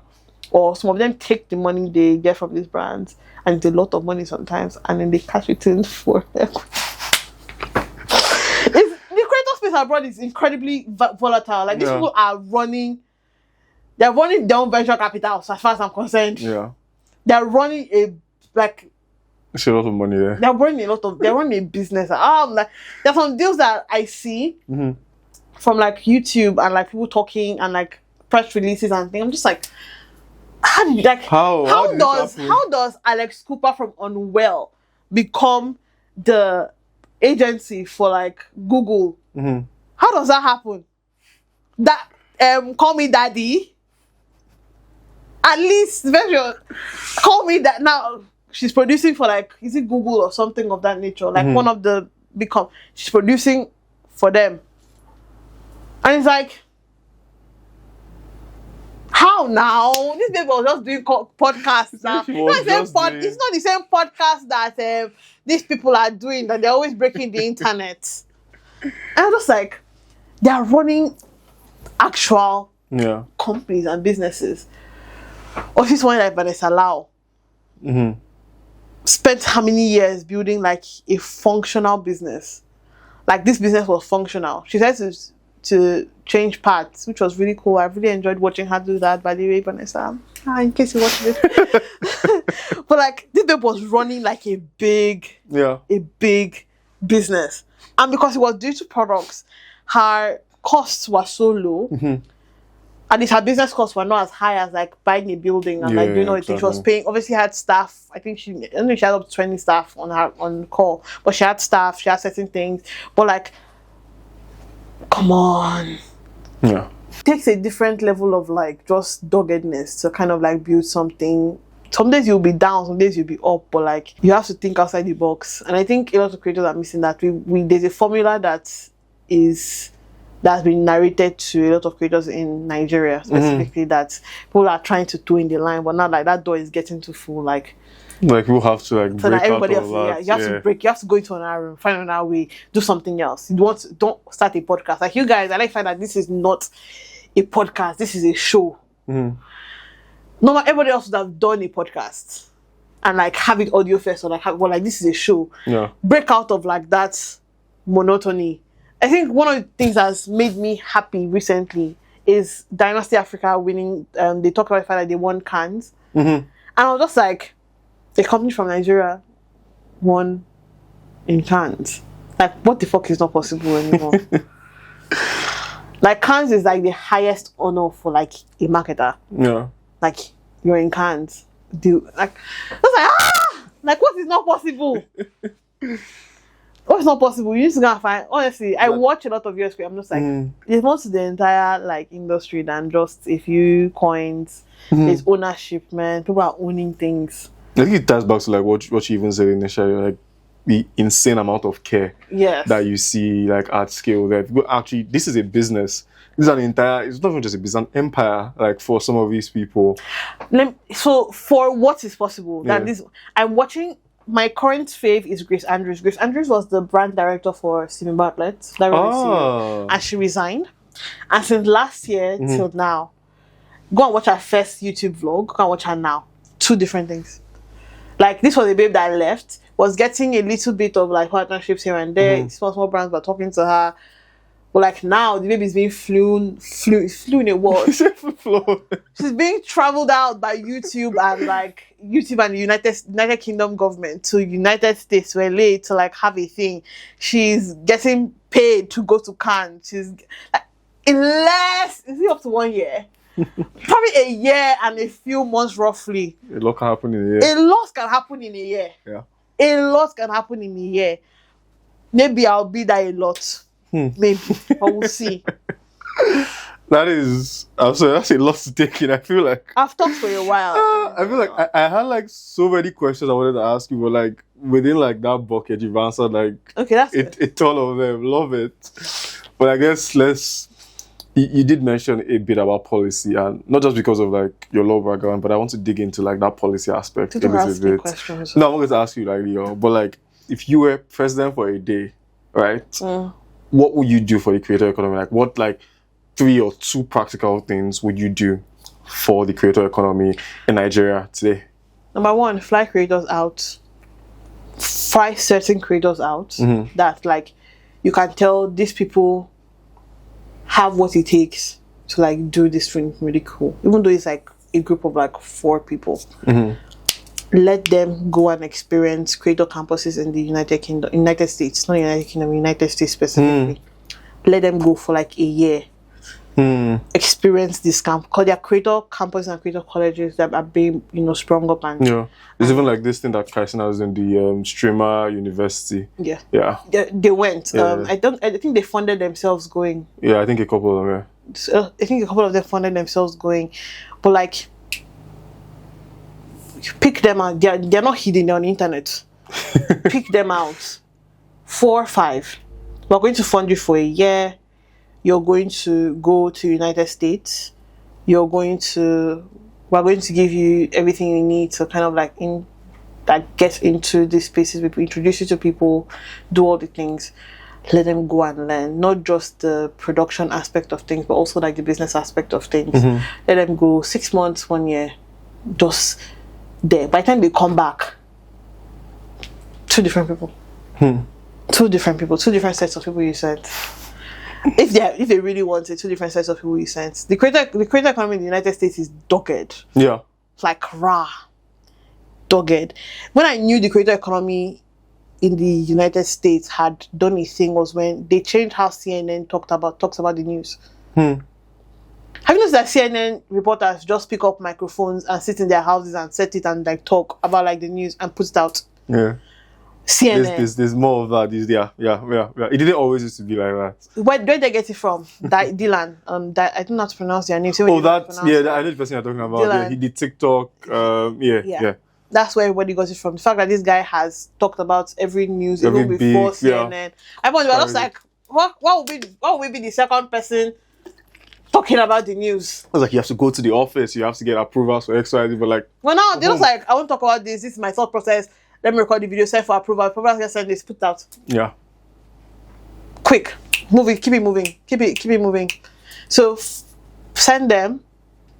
Speaker 1: Or some of them take the money they get from these brands, and it's a lot of money sometimes, and then they cash it in for them. The creator space abroad is incredibly volatile. Like these people are running. They're running down venture capital, so as far as I'm concerned.
Speaker 2: Yeah.
Speaker 1: They're running
Speaker 2: It's a lot of money there.
Speaker 1: They're running a business. Like there's some deals that I see from like YouTube and like people talking and like press releases and things. I'm just like, how does Alex Cooper from Unwell become the agency for like Google? How does that happen? That call me daddy. At least call me that. Now she's producing for like, is it Google or something of that nature? Like one of the big she's producing for them. And it's like, how now? This baby was just doing podcasts now. It's not the same podcast that these people are doing, that they're always breaking the internet. And I'm just like, they're running actual companies and businesses. Or this one like Vanessa Lau spent how many years building like a functional business? Like this business was functional. She said to change parts, which was really cool. I really enjoyed watching her do that, by the way, Vanessa. In case you watch this. But like this babe was running like a big business. And because it was due to products, her costs were so low. At least her business costs were not as high as like buying a building and like doing all the things. She was paying, obviously had staff. I think she had up to 20 staff on call, but she had staff, she had certain things. But like, come on. Yeah. It takes a different level of like just doggedness to kind of like build something. Some days you'll be down, some days you'll be up, but like you have to think outside the box. And I think a lot of creators are missing that. There's a formula that's been narrated to a lot of creators in Nigeria specifically that people are trying to do in the line, but not like that door is getting too full. Like
Speaker 2: we'll have to like
Speaker 1: so
Speaker 2: break
Speaker 1: that everybody
Speaker 2: out of
Speaker 1: else,
Speaker 2: that.
Speaker 1: you have to break. You have to go into another room, find another way, do something else. Don't start a podcast. Like you guys, I like find that this is not a podcast. This is a show. No, everybody else would have done a podcast and like have it audio first or like this is a show. Yeah. Break out of like that monotony. I think one of the things that's made me happy recently is Dynasty Africa winning. They talked about the fact that they won Cannes. And I was just like, a company from Nigeria won in Cannes. Like, what the fuck is not possible anymore? Like, Cannes is like the highest honor for like a marketer. Yeah. Like, you're in Cannes. Like, I was like, what is not possible? Oh, it's not possible. You need to go and find. Honestly, I watch a lot of US. I'm just like, there's more to the entire like industry than just a few coins. There's ownership, man. People are owning things.
Speaker 2: I think it ties back to like what you even said initially, like the insane amount of care that you see like at scale. That actually, this is a business. This is an entire. It's not even just a business, an empire. Like for some of these people.
Speaker 1: So for what is possible, I'm watching. My current fave is Grace Andrews. Grace Andrews was the brand director for Stephen Bartlett. And she resigned. And since last year till now, go and watch her first YouTube vlog. Go and watch her now. Two different things. Like, this was a babe that left, was getting a little bit of like partnerships here and there. Small brands were talking to her. But like now, the baby is being flew in a word. She's being traveled out by YouTube and the United Kingdom government to United States to LA to like have a thing. She's getting paid to go to Cannes. She's like, is it up to 1 year? Probably a year and a few months roughly.
Speaker 2: A lot can happen in a year.
Speaker 1: A lot can happen in a year.
Speaker 2: Yeah.
Speaker 1: A lot can happen in a year. Maybe I'll be there a lot. Maybe. But we'll see.
Speaker 2: That's a lot to take in. I feel like
Speaker 1: I've talked for a while.
Speaker 2: I feel like I had like so many questions I wanted to ask you, but like within like that bucket you've answered like
Speaker 1: okay, that's
Speaker 2: it's all of them. Love it. But I guess you did mention a bit about policy, and not just because of like your law background, but I want to dig into like that policy aspect a little bit.
Speaker 1: Questions.
Speaker 2: No, I'm going to ask you like but like if you were president for a day, right? What would you do for the creator economy? Like what 3 or 2 practical things would you do for the creator economy in Nigeria today?
Speaker 1: Number 1, fly creators out. Fly certain creators out. That like you can tell these people have what it takes to like do this thing really cool. Even though it's like a group of like 4 people. Let them go and experience creator campuses in the United States, not United Kingdom, United States specifically. Let them go for like a year. Experience this camp, because there are creator campuses and creator colleges that are being sprung up, and
Speaker 2: there's even like this thing that Kaisen has in the streamer university.
Speaker 1: They went. I think they funded themselves going.
Speaker 2: I think a couple of them.
Speaker 1: So I think a couple of them funded themselves going, but like pick them out. They're not hidden, they're on the internet. Pick them out. 4 or 5. We're going to fund you for a year. You're going to go to United States. We're going to give you everything you need to kind of like get into these spaces. We introduce you to people, do all the things. Let them go and learn, not just the production aspect of things, but also like the business aspect of things. Let them go 6 months, 1 year, just there. By the time they come back, 2 different people. 2 different people, 2 different sets of people you sent. If they really want it, 2 different sets of people you sent. The creator economy in the United States is dogged.
Speaker 2: Yeah.
Speaker 1: Like dogged. When I knew the creator economy in the United States had done a thing was when they changed how CNN talks about the news. Have you noticed that CNN reporters just pick up microphones and sit in their houses and set it and like talk about like the news and put it out?
Speaker 2: Yeah.
Speaker 1: CNN.
Speaker 2: There's more of that. Yeah. It didn't always used to be like that.
Speaker 1: Where did they get it from? Dylan. I don't know how to pronounce their name.
Speaker 2: I know the person you're talking about. Yeah, he did TikTok. Yeah.
Speaker 1: That's where everybody got it from. The fact that this guy has talked about every news even before CNN. Everyone was just like, what would we be the second person talking about the news?
Speaker 2: It was like you have to go to the office, you have to get approvals for XYZ, but like
Speaker 1: well now they're just like, I won't talk about this is my thought process. Let me record the video, send for approval. Approval just send this, put out. Yeah. Quick. Move it, keep it moving. Keep it moving. So send them.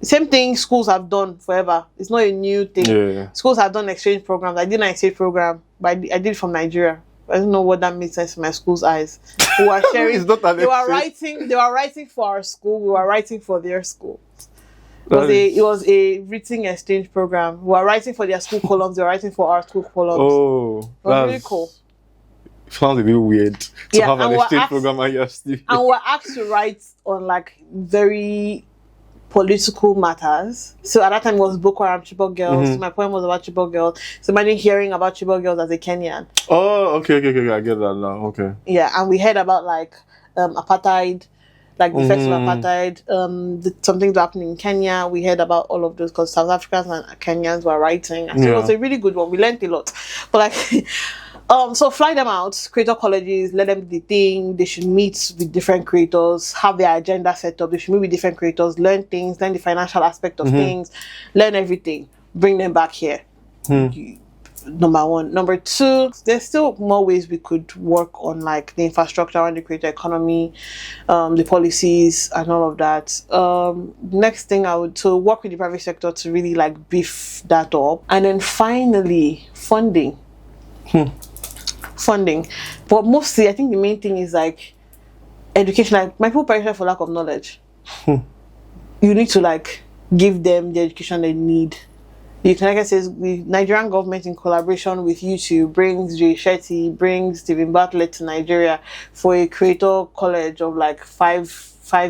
Speaker 1: Same thing schools have done forever. It's not a new thing.
Speaker 2: Yeah.
Speaker 1: Schools have done exchange programs. I did an exchange program, but I did it from Nigeria. I don't know what that made sense in my school's eyes. We were sharing. They were writing for our school. We were writing for their school. It was a written exchange program. We were writing for their school columns. They were writing for our school columns.
Speaker 2: Oh,
Speaker 1: it was really cool.
Speaker 2: It sounds a bit weird to have an exchange program at your studio.
Speaker 1: And we're asked to write on like very political matters. So at that time it was Boko Haram Chibok girls. So my poem was about Chibok girls. So imagine hearing about Chibok girls as a Kenyan.
Speaker 2: Oh, okay. I get that now. Okay.
Speaker 1: Yeah, and we heard about like apartheid, like the effects of apartheid, something happening in Kenya. We heard about all of those because South Africans and Kenyans were writing. So it was a really good one. We learned a lot. But like so fly them out, creator colleges, let them do the thing. They should meet with different creators, have their agenda set up. They should meet with different creators, learn things, learn the financial aspect of things, learn everything. Bring them back here. Number one. Number two, there's still more ways we could work on like the infrastructure and the creator economy, the policies and all of that. Next thing I would to work with the private sector to really like beef that up. And then finally funding. Funding. But mostly I think the main thing is like education. Like my people perish for lack of knowledge. You need to like give them the education they need. The United States, the Nigerian government in collaboration with YouTube brings Jay Shetty, brings Stephen Bartlett to Nigeria for a creator college of like five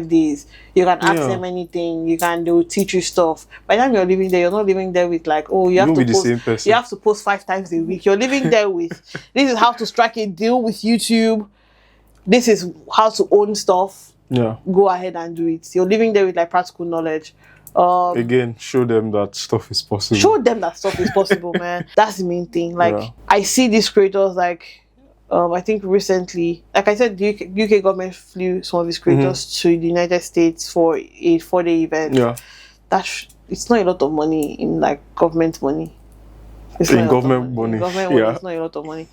Speaker 1: days. You can ask them anything. They will teach you stuff. By the time you're living there, you're not living there with like, oh, you have to post. You have to post 5 times a week. You're living there with this is how to strike a deal with YouTube. This is how to own stuff.
Speaker 2: Yeah.
Speaker 1: Go ahead and do it. You're living there with like practical knowledge.
Speaker 2: Again, show them that stuff is possible.
Speaker 1: Show them that stuff is possible, man. That's the main thing. Like, I see these creators like, I think recently, like I said, the UK government flew some of these creators to the United States for a 4-day event.
Speaker 2: Yeah.
Speaker 1: It's not a lot of money in like government money.
Speaker 2: It's in government money.
Speaker 1: It's not a lot of money.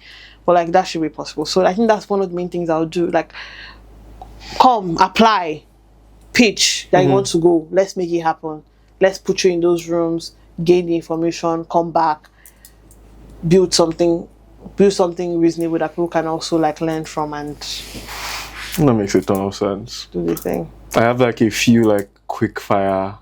Speaker 1: But like that should be possible. So I think that's one of the main things I'll do. Like, come, apply. Pitch that you want to go. Let's make it happen. Let's put you in those rooms, gain the information, come back, build something reasonable that people can also like learn from and
Speaker 2: that makes a ton of sense.
Speaker 1: Do the thing. I
Speaker 2: have like a few like quickfire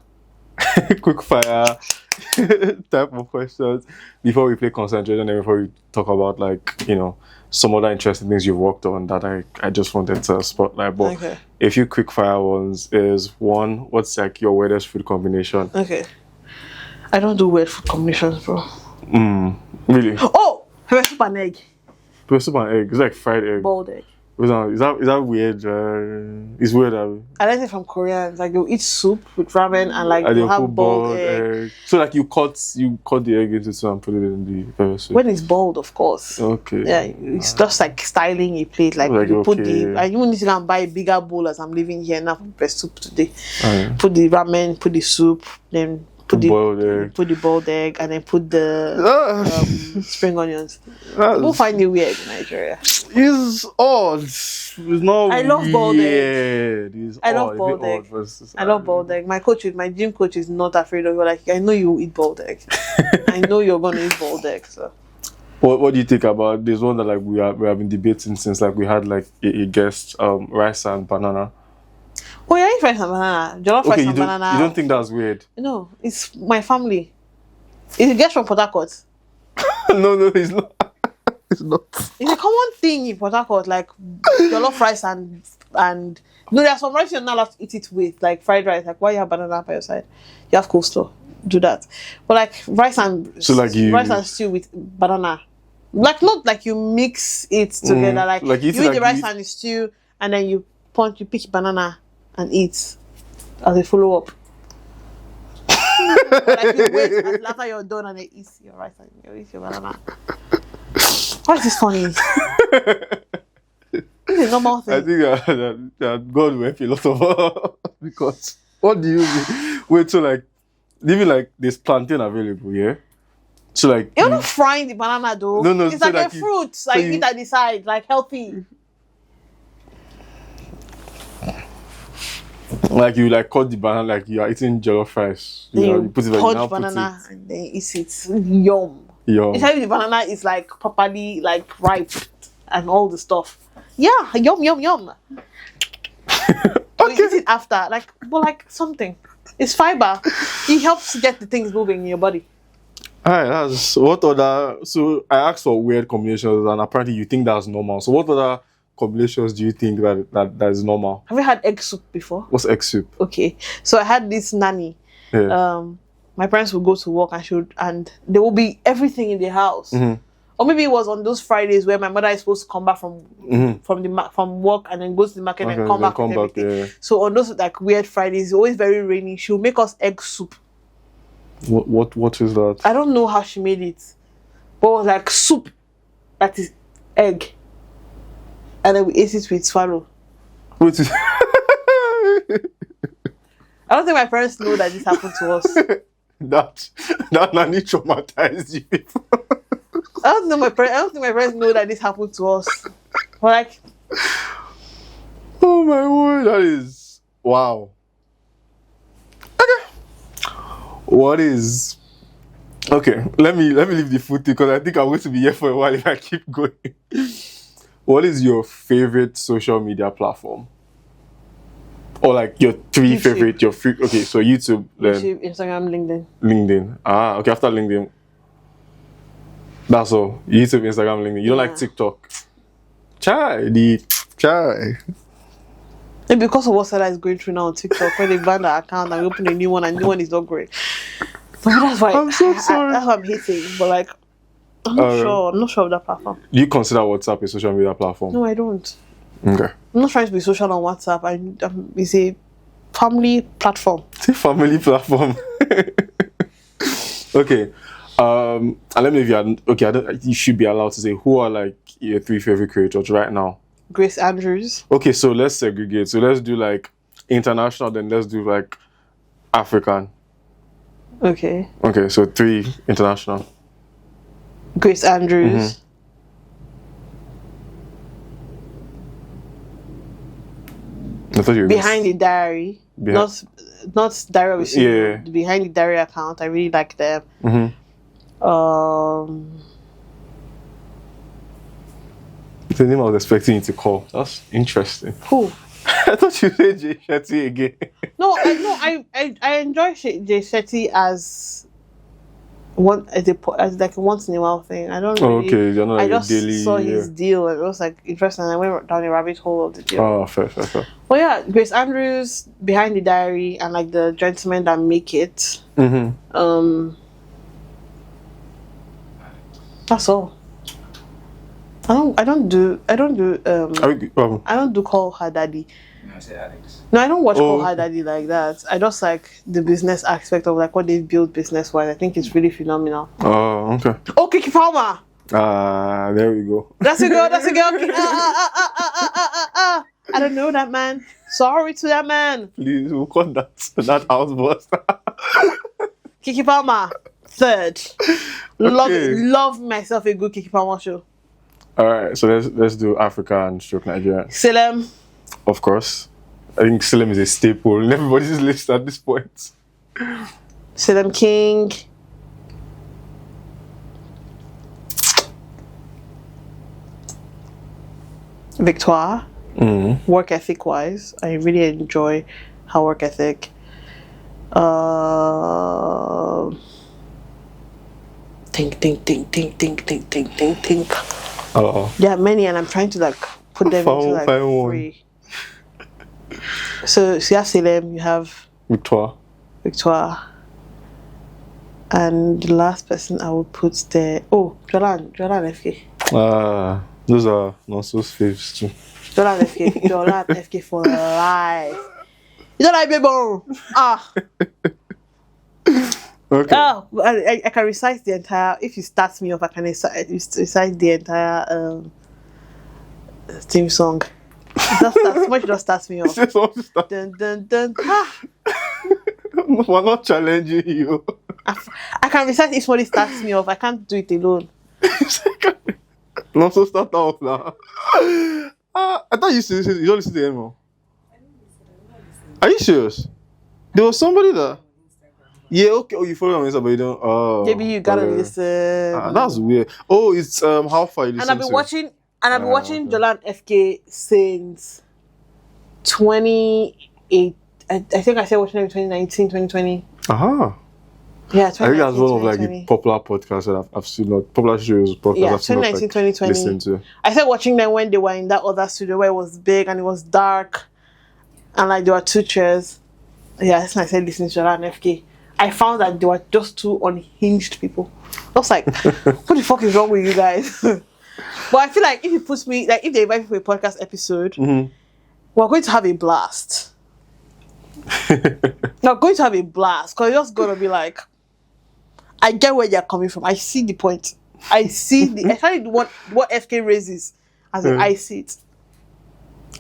Speaker 2: type of questions before we play concentration and before we talk about like, you know, some other interesting things you've worked on that I just wanted to spotlight. But a few quickfire ones is one, what's like your weirdest food combination? Okay.
Speaker 1: I don't do weird food combinations, bro.
Speaker 2: Really?
Speaker 1: Oh! Pepper soup and egg.
Speaker 2: Pepper soup and egg. It's like fried egg.
Speaker 1: Boiled egg.
Speaker 2: Is that weird? It's weird.
Speaker 1: I learned it from Koreans. Like they'll eat soup with ramen and like they'll have boiled egg.
Speaker 2: So like you cut the egg into two and put it in the pepper soup.
Speaker 1: When it's boiled, of course.
Speaker 2: Okay.
Speaker 1: Yeah, it's just like styling a plate. Like you put I even need to go and buy a bigger bowl as I'm living here now for pepper soup today. Put the ramen, put the soup, then put the boiled egg, and then put the spring onions. People find it weird in Nigeria.
Speaker 2: It's odd. It's not
Speaker 1: I love boiled egg.
Speaker 2: I
Speaker 1: love boiled egg. I love boiled egg. My gym coach is not afraid of it. Like, I know you eat boiled egg. I know you're gonna eat boiled egg. So,
Speaker 2: what do you think about this one that like we have been debating since like we had like a guest, rice and banana?
Speaker 1: Oh yeah, I eat rice and banana. Jollof rice and banana.
Speaker 2: You don't think that's weird?
Speaker 1: No, it's my family. It's a guest from Port Harcourt.
Speaker 2: No, it's not. It's not.
Speaker 1: It's a common thing in Port Harcourt, like jollof rice and no, there's some rice you're not allowed to eat it with, like fried rice. Like, why you have banana by your side? You have coleslaw. Do that. But like rice and stew with banana. Like not like you mix it together. Like you eat the rice and the stew, and then you pick banana and eat as a follow up. Like you wait after you're done and then eat your rice and you eat your banana. Why is this funny? It's a normal thing.
Speaker 2: I think that God will help a lot of because what do you mean? Wait, so like even like there's plantain available, yeah? So like
Speaker 1: you're not frying the banana though.
Speaker 2: No,
Speaker 1: it's like a fruit. So like you eat at the side, like healthy.
Speaker 2: Like you like cut the banana like you are eating jollof rice.
Speaker 1: You put it punch banana and then eat it. Yum. Inside the banana is like properly like ripe and all the stuff. Yeah, yum. Okay. You eat it after, like something. It's fiber. It helps get the things moving in your body.
Speaker 2: Alright, that's what other. So I asked for weird combinations, and apparently you think that's normal. So what other combinations do you think that is normal?
Speaker 1: Have you had egg soup before?
Speaker 2: What's egg soup?
Speaker 1: Okay, so I had this nanny. Yeah. My parents would go to work and there will be everything in the house. Or maybe it was on those Fridays where my mother is supposed to come back from work and then go to the market and come back. Yeah. So on those like weird Fridays, it's always very rainy. She'll make us egg soup.
Speaker 2: What is that?
Speaker 1: I don't know how she made it, but it was like soup that is egg, and then we ate it with swallow.
Speaker 2: What is?
Speaker 1: I don't think my parents know that this happened to us.
Speaker 2: That nanny traumatized you.
Speaker 1: I don't think my friends know that this happened to us. But like,
Speaker 2: Oh my word, that is wow. Okay. What is okay? Let me leave the food because I think I'm going to be here for a while if I keep going. What is your favorite social media platform? Or like your three
Speaker 1: YouTube.
Speaker 2: favorite, okay, so YouTube, then
Speaker 1: YouTube, Instagram, LinkedIn.
Speaker 2: LinkedIn. Ah, okay, after LinkedIn. That's all. YouTube, Instagram, LinkedIn. You don't like TikTok? Chai.
Speaker 1: And because of what Selar is going through now on TikTok, when they ban the account and we open a new one and the new one is not great. So that's why
Speaker 2: I'm so sorry.
Speaker 1: that's what I'm hating. But like, I'm not sure. I'm not sure of that platform.
Speaker 2: Do you consider WhatsApp a social media platform?
Speaker 1: No, I don't.
Speaker 2: Okay.
Speaker 1: I'm not trying to be social on WhatsApp. It's a family platform.
Speaker 2: It's a family platform. Okay. And let me know if you are okay. You should be allowed to say who are like your three favorite creators right now.
Speaker 1: Grace Andrews.
Speaker 2: Okay, so let's segregate. So let's do like international, then let's do like African.
Speaker 1: Okay.
Speaker 2: Okay, so 3 international.
Speaker 1: Grace Andrews.
Speaker 2: I thought you were
Speaker 1: Behind the Diary. Not Diary of
Speaker 2: Yeah.
Speaker 1: The Behind the Diary account. I really like them.
Speaker 2: The name I was expecting you to call. That's interesting.
Speaker 1: Who?
Speaker 2: I thought you said Jay Shetty again.
Speaker 1: No, I enjoy Jay Shetty as like a once in a while thing. I don't really.
Speaker 2: Okay, you're not like
Speaker 1: I just
Speaker 2: daily,
Speaker 1: saw his deal and it was like interesting. I went down a rabbit hole of the deal.
Speaker 2: Oh, fair.
Speaker 1: Well, yeah, Grace Andrews, Behind the Diary, and like the Gentlemen That Make It. That's all. I don't do Call Her Daddy.
Speaker 3: I say Alex.
Speaker 1: No, I don't watch Call Her Daddy like that. I just like the business aspect of like what they've built business wise. I think it's really phenomenal.
Speaker 2: Oh, okay.
Speaker 1: Oh, Kiki Palmer.
Speaker 2: There we go.
Speaker 1: That's a girl. I don't know that man. Sorry to that man.
Speaker 2: Please, we'll call that house boss.
Speaker 1: Kiki Palmer, third. Love myself a good Kiki Palmer show.
Speaker 2: All right, so let's do Africa and stroke Nigeria.
Speaker 1: Salem.
Speaker 2: Of course. I think Salem is a staple in everybody's list at this point.
Speaker 1: Salem King. Victoire. Work ethic wise, I really enjoy her work ethic. Think. There are many, and I'm trying to like put them into like 3. So you have Salem, you have
Speaker 2: Victoire,
Speaker 1: and the last person I would put there. Oh, Jolan FK.
Speaker 2: Those are Nonso's faves too.
Speaker 1: Jolan FK for life. You don't like Bebo?
Speaker 2: Okay.
Speaker 1: Oh, I can recite the entire. If you start me off, I can recite the entire theme song. Somebody just starts me off. Dun, dun, dun.
Speaker 2: We're not challenging you.
Speaker 1: I can recite if somebody starts me off. I can't do it alone.
Speaker 2: Not so start off now. I thought you don't listen to them anymore. Are you serious? There was somebody that. Yeah, okay. Oh, you follow on Instagram, but you don't. Oh,
Speaker 1: maybe you gotta listen.
Speaker 2: That's weird. Oh, it's how far you listen.
Speaker 1: And I've been watching Jolan FK since 2008. I think I started watching them in 2019, 2020. Yeah, I think
Speaker 2: that's one of like the popular podcasts that I've seen, like popular shows, podcasts.
Speaker 1: Yeah,
Speaker 2: I've seen
Speaker 1: 2019, 2020.
Speaker 2: Listen to.
Speaker 1: I started watching them when they were in that other studio where it was big and it was dark, and like there were 2 chairs. Yeah, that's when I started listening to Jolan FK. I found that they were just 2 unhinged people. I was like, what the fuck is wrong with you guys? But I feel like if it puts me, like if they invite me for a podcast episode, we're going to have a blast. We're going to have a blast because you're just going to be like, I get where you're coming from. I see the point. Especially what FK raises. As in, I see it.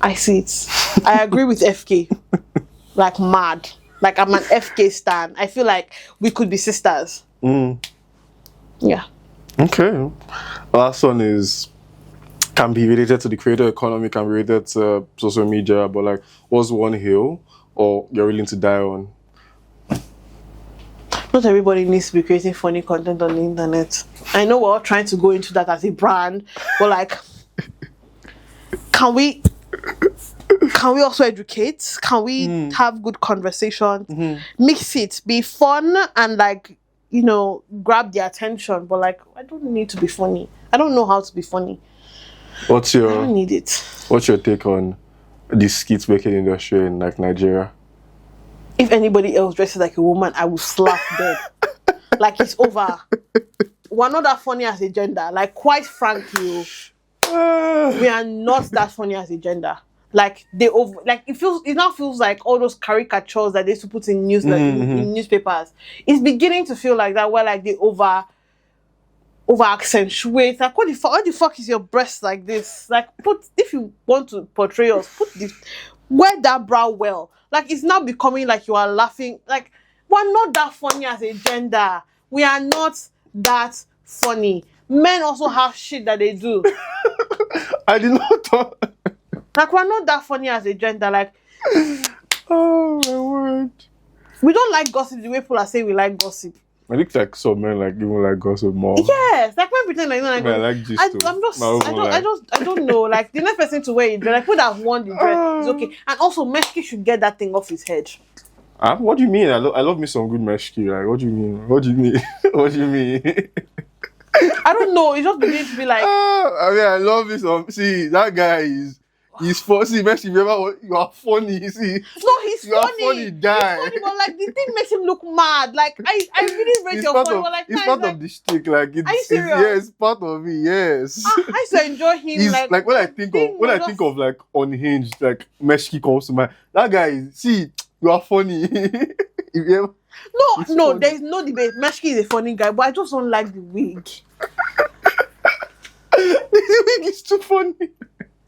Speaker 1: I agree with FK. Like mad. Like I'm an FK stan. I feel like we could be sisters. Yeah.
Speaker 2: Okay. Last one is can be related to the creator economy, can be related to social media, but like, what's one hill or you're willing to die on?
Speaker 1: Not everybody needs to be creating funny content on the internet. I know we're all trying to go into that as a brand, but like, can we also educate? Can we have good conversations? Mix it, be fun and like, grab their attention. But like, I don't need to be funny. I don't know how to be funny. I don't need it.
Speaker 2: What's your take on the skit making industry in like Nigeria?
Speaker 1: If anybody else dresses like a woman, I will slap them. Like it's over. We're not that funny as a gender. Like quite frankly, we are not that funny as a gender. Like it now feels like all those caricatures that they used to put in news in newspapers. It's beginning to feel like that where like they over accentuate. Like what the fuck is your breast like this? Like if you want to portray us, wear that brow well. Like it's now becoming like you are laughing. Like we're not that funny as a gender. We are not that funny. Men also have shit that they do.
Speaker 2: I did not thought.
Speaker 1: Like we're not that funny as a gender. Like,
Speaker 2: oh my word.
Speaker 1: We don't like gossip the way people are saying we like gossip.
Speaker 2: I think like some men like even like gossip more.
Speaker 1: Yes, like when pretend like you don't like
Speaker 2: I like gist.
Speaker 1: I don't know. Like the next person to wear it, like who that won the dress is okay. And also Meshki should get that thing off his head.
Speaker 2: What do you mean? I love me some good Meshki. Like what do you mean? What do you mean? What do you mean?
Speaker 1: I don't know. It just begins to be like.
Speaker 2: I mean, I love this. See, that guy he's funny. See, Meshki, remember you are funny. See,
Speaker 1: no, he's
Speaker 2: you
Speaker 1: funny.
Speaker 2: You are funny. Die.
Speaker 1: He's funny, but like the thing makes him look mad. Like I really rate your funny. But like
Speaker 2: it's part of the shtick. Like it's part of it. Yes.
Speaker 1: I used to enjoy him.
Speaker 2: He's like when I think of like unhinged, like Meshki comes to mind. That guy, see, you are funny. If you ever,
Speaker 1: no, there is no debate. Meshki is a funny guy, but I just don't like the wig.
Speaker 2: The wig is too funny.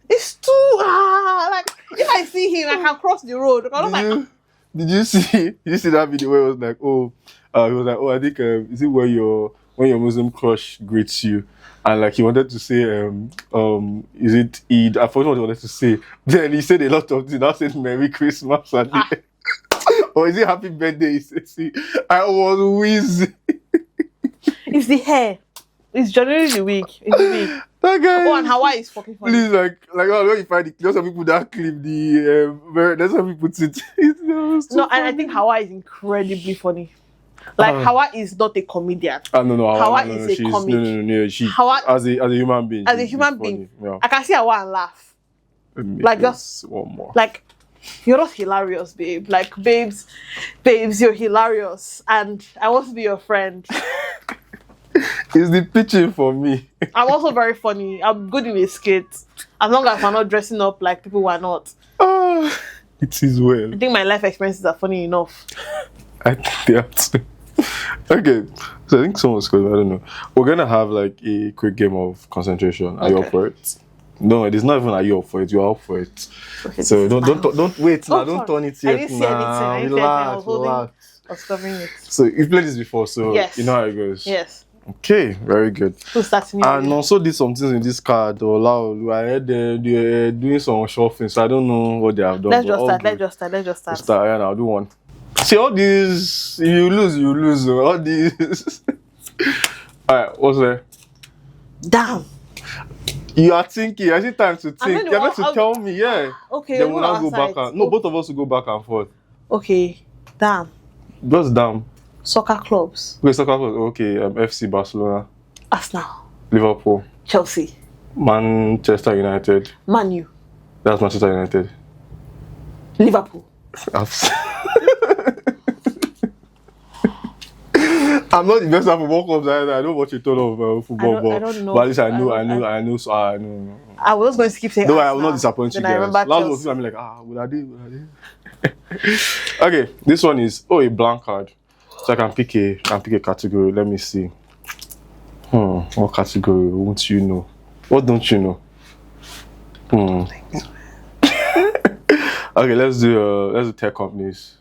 Speaker 1: It's too like if I see him, I can cross the road.
Speaker 2: Did you see that video where it was like, he was like, I think is it when your Muslim crush greets you, and like he wanted to say is it Eid? I forgot what he wanted to say. Then he said a lot of things. I said Merry Christmas and or is it Happy Birthday? He said, see, I was wheezing.
Speaker 1: It's the hair. It's generally the wig. It's the wig.
Speaker 2: That guy.
Speaker 1: And Hawaii is fucking funny.
Speaker 2: Please, like when you find the there's some people that clip there's some people put it.
Speaker 1: No, and I think Hawaii is incredibly funny. Like Hawa is not a comedian.
Speaker 2: No,
Speaker 1: Hawa is a comic.
Speaker 2: No. She
Speaker 1: Hawa,
Speaker 2: as a human being.
Speaker 1: As a human being, yeah. I can see Hawa and laugh. Like just
Speaker 2: one more.
Speaker 1: Like you're not hilarious, babe. Like babes, you're hilarious, and I want to be your friend.
Speaker 2: It's the pitching for me.
Speaker 1: I'm also very funny. I'm good in a skit. As long as I'm not dressing up like people who are not.
Speaker 2: It is well.
Speaker 1: I think my life experiences are funny enough.
Speaker 2: I think they are too. Okay. So I think someone's good. I don't know. We're gonna have like a quick game of concentration. Are you up for it? No, it is not even are you up for it, you're up for it. Okay, so don't wait now, don't turn it yet.
Speaker 1: I didn't see anything.
Speaker 2: Relax.
Speaker 1: I was covering it.
Speaker 2: So you've played this before, so
Speaker 1: yes.
Speaker 2: You know how it goes.
Speaker 1: Yes.
Speaker 2: Okay, very good. And also did some things in this card. I heard they're doing some shopping, so I don't know what they have done.
Speaker 1: Let's just start.
Speaker 2: Yeah, I'll do one. See all these, you lose. All these. Alright, what's there?
Speaker 1: Damn.
Speaker 2: You are thinking. I need time to think. You're meant to tell me, yeah.
Speaker 1: Okay.
Speaker 2: Then we'll not go back and both of us will go back and forth.
Speaker 1: Okay. Damn.
Speaker 2: Just damn.
Speaker 1: Soccer clubs.
Speaker 2: Okay, soccer clubs. Okay, FC Barcelona.
Speaker 1: Arsenal.
Speaker 2: Liverpool.
Speaker 1: Chelsea.
Speaker 2: Manchester United.
Speaker 1: Man U.
Speaker 2: That's Manchester United.
Speaker 1: Liverpool.
Speaker 2: I'm not the best at football clubs either. I don't watch a ton of football,
Speaker 1: I don't know.
Speaker 2: But at least I know. So I know.
Speaker 1: I was going to keep saying.
Speaker 2: No, I will not disappoint you guys. Last
Speaker 1: Chelsea.
Speaker 2: I'm like, would I do? Okay, this one is a blank card. So I can pick a category. Let me see. What category won't you know? What don't you know? Okay, let's do tech companies.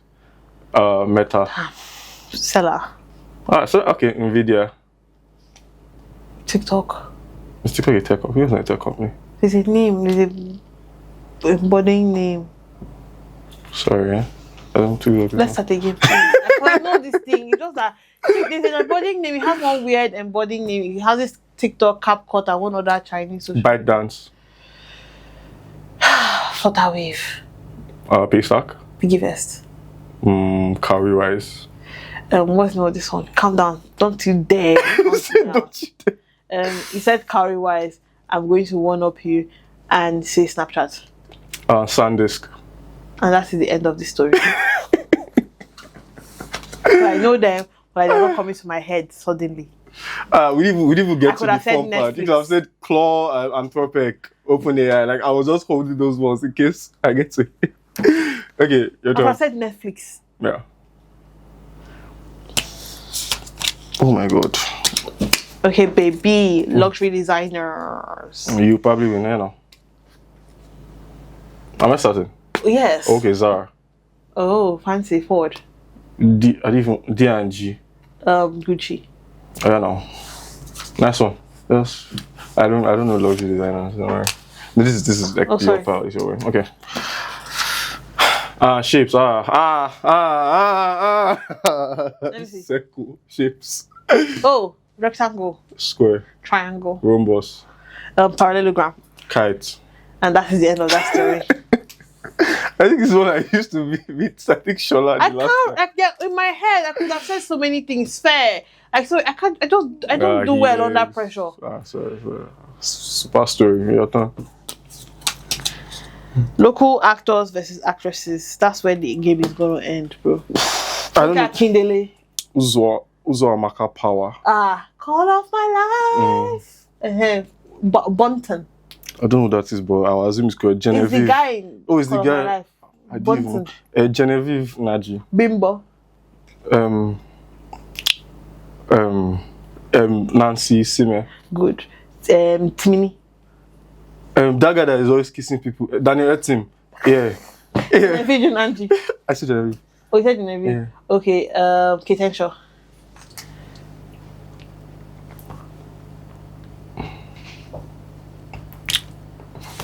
Speaker 2: Meta.
Speaker 1: Selar.
Speaker 2: So okay, Nvidia.
Speaker 1: TikTok.
Speaker 2: Is TikTok a tech company? It's not a tech company.
Speaker 1: There's a name. There's a embodying name.
Speaker 2: Sorry, eh? I don't do that.
Speaker 1: Let's start again. I know this thing. It's just that there's an embodying name. It has one weird embodying name. It has this TikTok, CapCut, and one other Chinese social.
Speaker 2: Byte dance.
Speaker 1: Flutterwave.
Speaker 2: Paystack.
Speaker 1: Piggyvest.
Speaker 2: Cowrie Wise.
Speaker 1: What's not this one? Calm down. Don't you dare.
Speaker 2: Don't you dare.
Speaker 1: He said Cowrie Wise, I'm going to one up you and say Snapchat.
Speaker 2: SanDisk.
Speaker 1: And that's the end of the story. So I know them, but they're not coming to my head suddenly.
Speaker 2: We didn't even get to the fun part. You could have said Claw, Anthropic, OpenAI. Like I was just holding those ones in case I get to it. Okay, your turn.
Speaker 1: I said Netflix.
Speaker 2: Yeah. Oh my god.
Speaker 1: Okay, baby. Luxury designers.
Speaker 2: You probably win now. Am I starting?
Speaker 1: Yes.
Speaker 2: Okay, Zara.
Speaker 1: Oh, fancy. Ford.
Speaker 2: D and G.
Speaker 1: Gucci.
Speaker 2: I don't know. Nice one. Yes. I don't know luxury designers. Don't worry. This is like your pal. It's your way. Okay. Shapes.
Speaker 1: Let me see.
Speaker 2: Circle. Shapes.
Speaker 1: Oh, rectangle.
Speaker 2: Square.
Speaker 1: Triangle.
Speaker 2: Rhombus.
Speaker 1: Parallelogram.
Speaker 2: Kite.
Speaker 1: And that is the end of that story.
Speaker 2: I think it's one I used to be with. I think Shola.
Speaker 1: In my head, I could have said so many things. Fair. I can't. I don't do well under pressure.
Speaker 2: Sorry. Super story. Your turn.
Speaker 1: Local actors versus actresses. That's where the game is gonna end, bro.
Speaker 2: I don't know.
Speaker 1: Kindele.
Speaker 2: Uzo Amaka Power.
Speaker 1: Call of my life. Bunton.
Speaker 2: I don't know who that is, but I'll assume it's called Genevieve.
Speaker 1: It's the guy.
Speaker 2: It's the guy.
Speaker 1: Bunton.
Speaker 2: Genevieve Naji.
Speaker 1: Bimbo.
Speaker 2: Nancy Sime.
Speaker 1: Good. Timini.
Speaker 2: That guy that is always kissing people. Daniel Etim. Yeah.
Speaker 1: Genevieve Nanji.
Speaker 2: I said Genevieve.
Speaker 1: Oh, you said Genevieve?
Speaker 2: Yeah.
Speaker 1: Okay. Ketenshaw.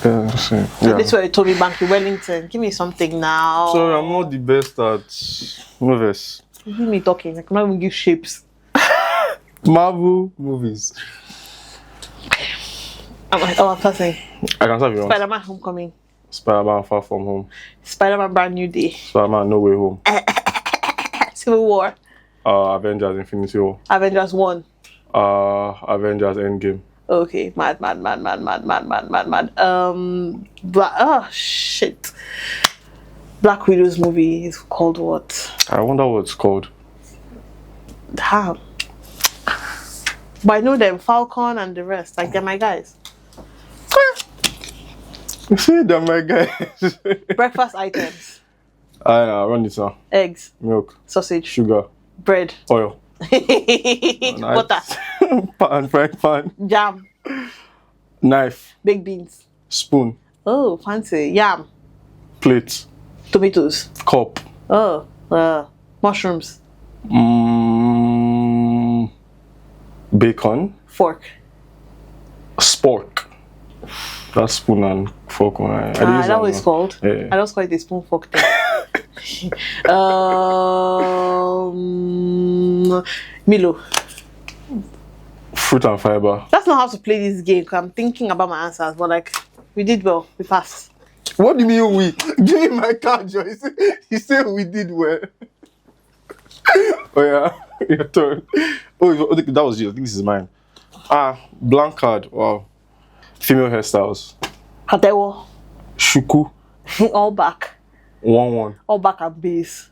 Speaker 2: Yeah.
Speaker 1: This way, Toby Banky Wellington. Give me something now.
Speaker 2: Sorry, I'm not the best at movies.
Speaker 1: Give me talking. I cannot even give shapes.
Speaker 2: Marvel movies.
Speaker 1: I'm passing.
Speaker 2: I can start you on.
Speaker 1: Spider-Man Homecoming.
Speaker 2: Spider-Man Far From Home.
Speaker 1: Spider-Man Brand New Day.
Speaker 2: Spider-Man No Way Home.
Speaker 1: Civil War.
Speaker 2: Avengers Infinity War.
Speaker 1: Avengers 1.
Speaker 2: Avengers Endgame.
Speaker 1: Okay, mad. Shit. Black Widow's movie is called what?
Speaker 2: I wonder what it's called.
Speaker 1: Damn. But I know them, Falcon and the rest. Like, they're my guys.
Speaker 2: You see, they're my guys.
Speaker 1: Breakfast items.
Speaker 2: I run it now.
Speaker 1: Eggs.
Speaker 2: Milk.
Speaker 1: Sausage.
Speaker 2: Sugar.
Speaker 1: Bread.
Speaker 2: Oil.
Speaker 1: Butter.
Speaker 2: Frying pan.
Speaker 1: Jam.
Speaker 2: Knife.
Speaker 1: Baked beans.
Speaker 2: Spoon.
Speaker 1: Oh, fancy. Yam.
Speaker 2: Plate.
Speaker 1: Tomatoes.
Speaker 2: Cup.
Speaker 1: Oh, mushrooms.
Speaker 2: Bacon.
Speaker 1: Fork.
Speaker 2: Spork. That's spoon and fork one. I
Speaker 1: that what it's called?
Speaker 2: Yeah.
Speaker 1: I just call it the spoon fork thing. Milo.
Speaker 2: Fruit and fiber.
Speaker 1: That's not how to play this game because I'm thinking about my answers, but like, we did well. We passed.
Speaker 2: What do you mean we? Give me my card, Joe. You said we did well. Oh yeah, your turn. Oh, that was you. I think this is mine. Blank card. Wow. Female hairstyles.
Speaker 1: Patewo.
Speaker 2: Shuku.
Speaker 1: All back.
Speaker 2: 1-1.
Speaker 1: All back and base.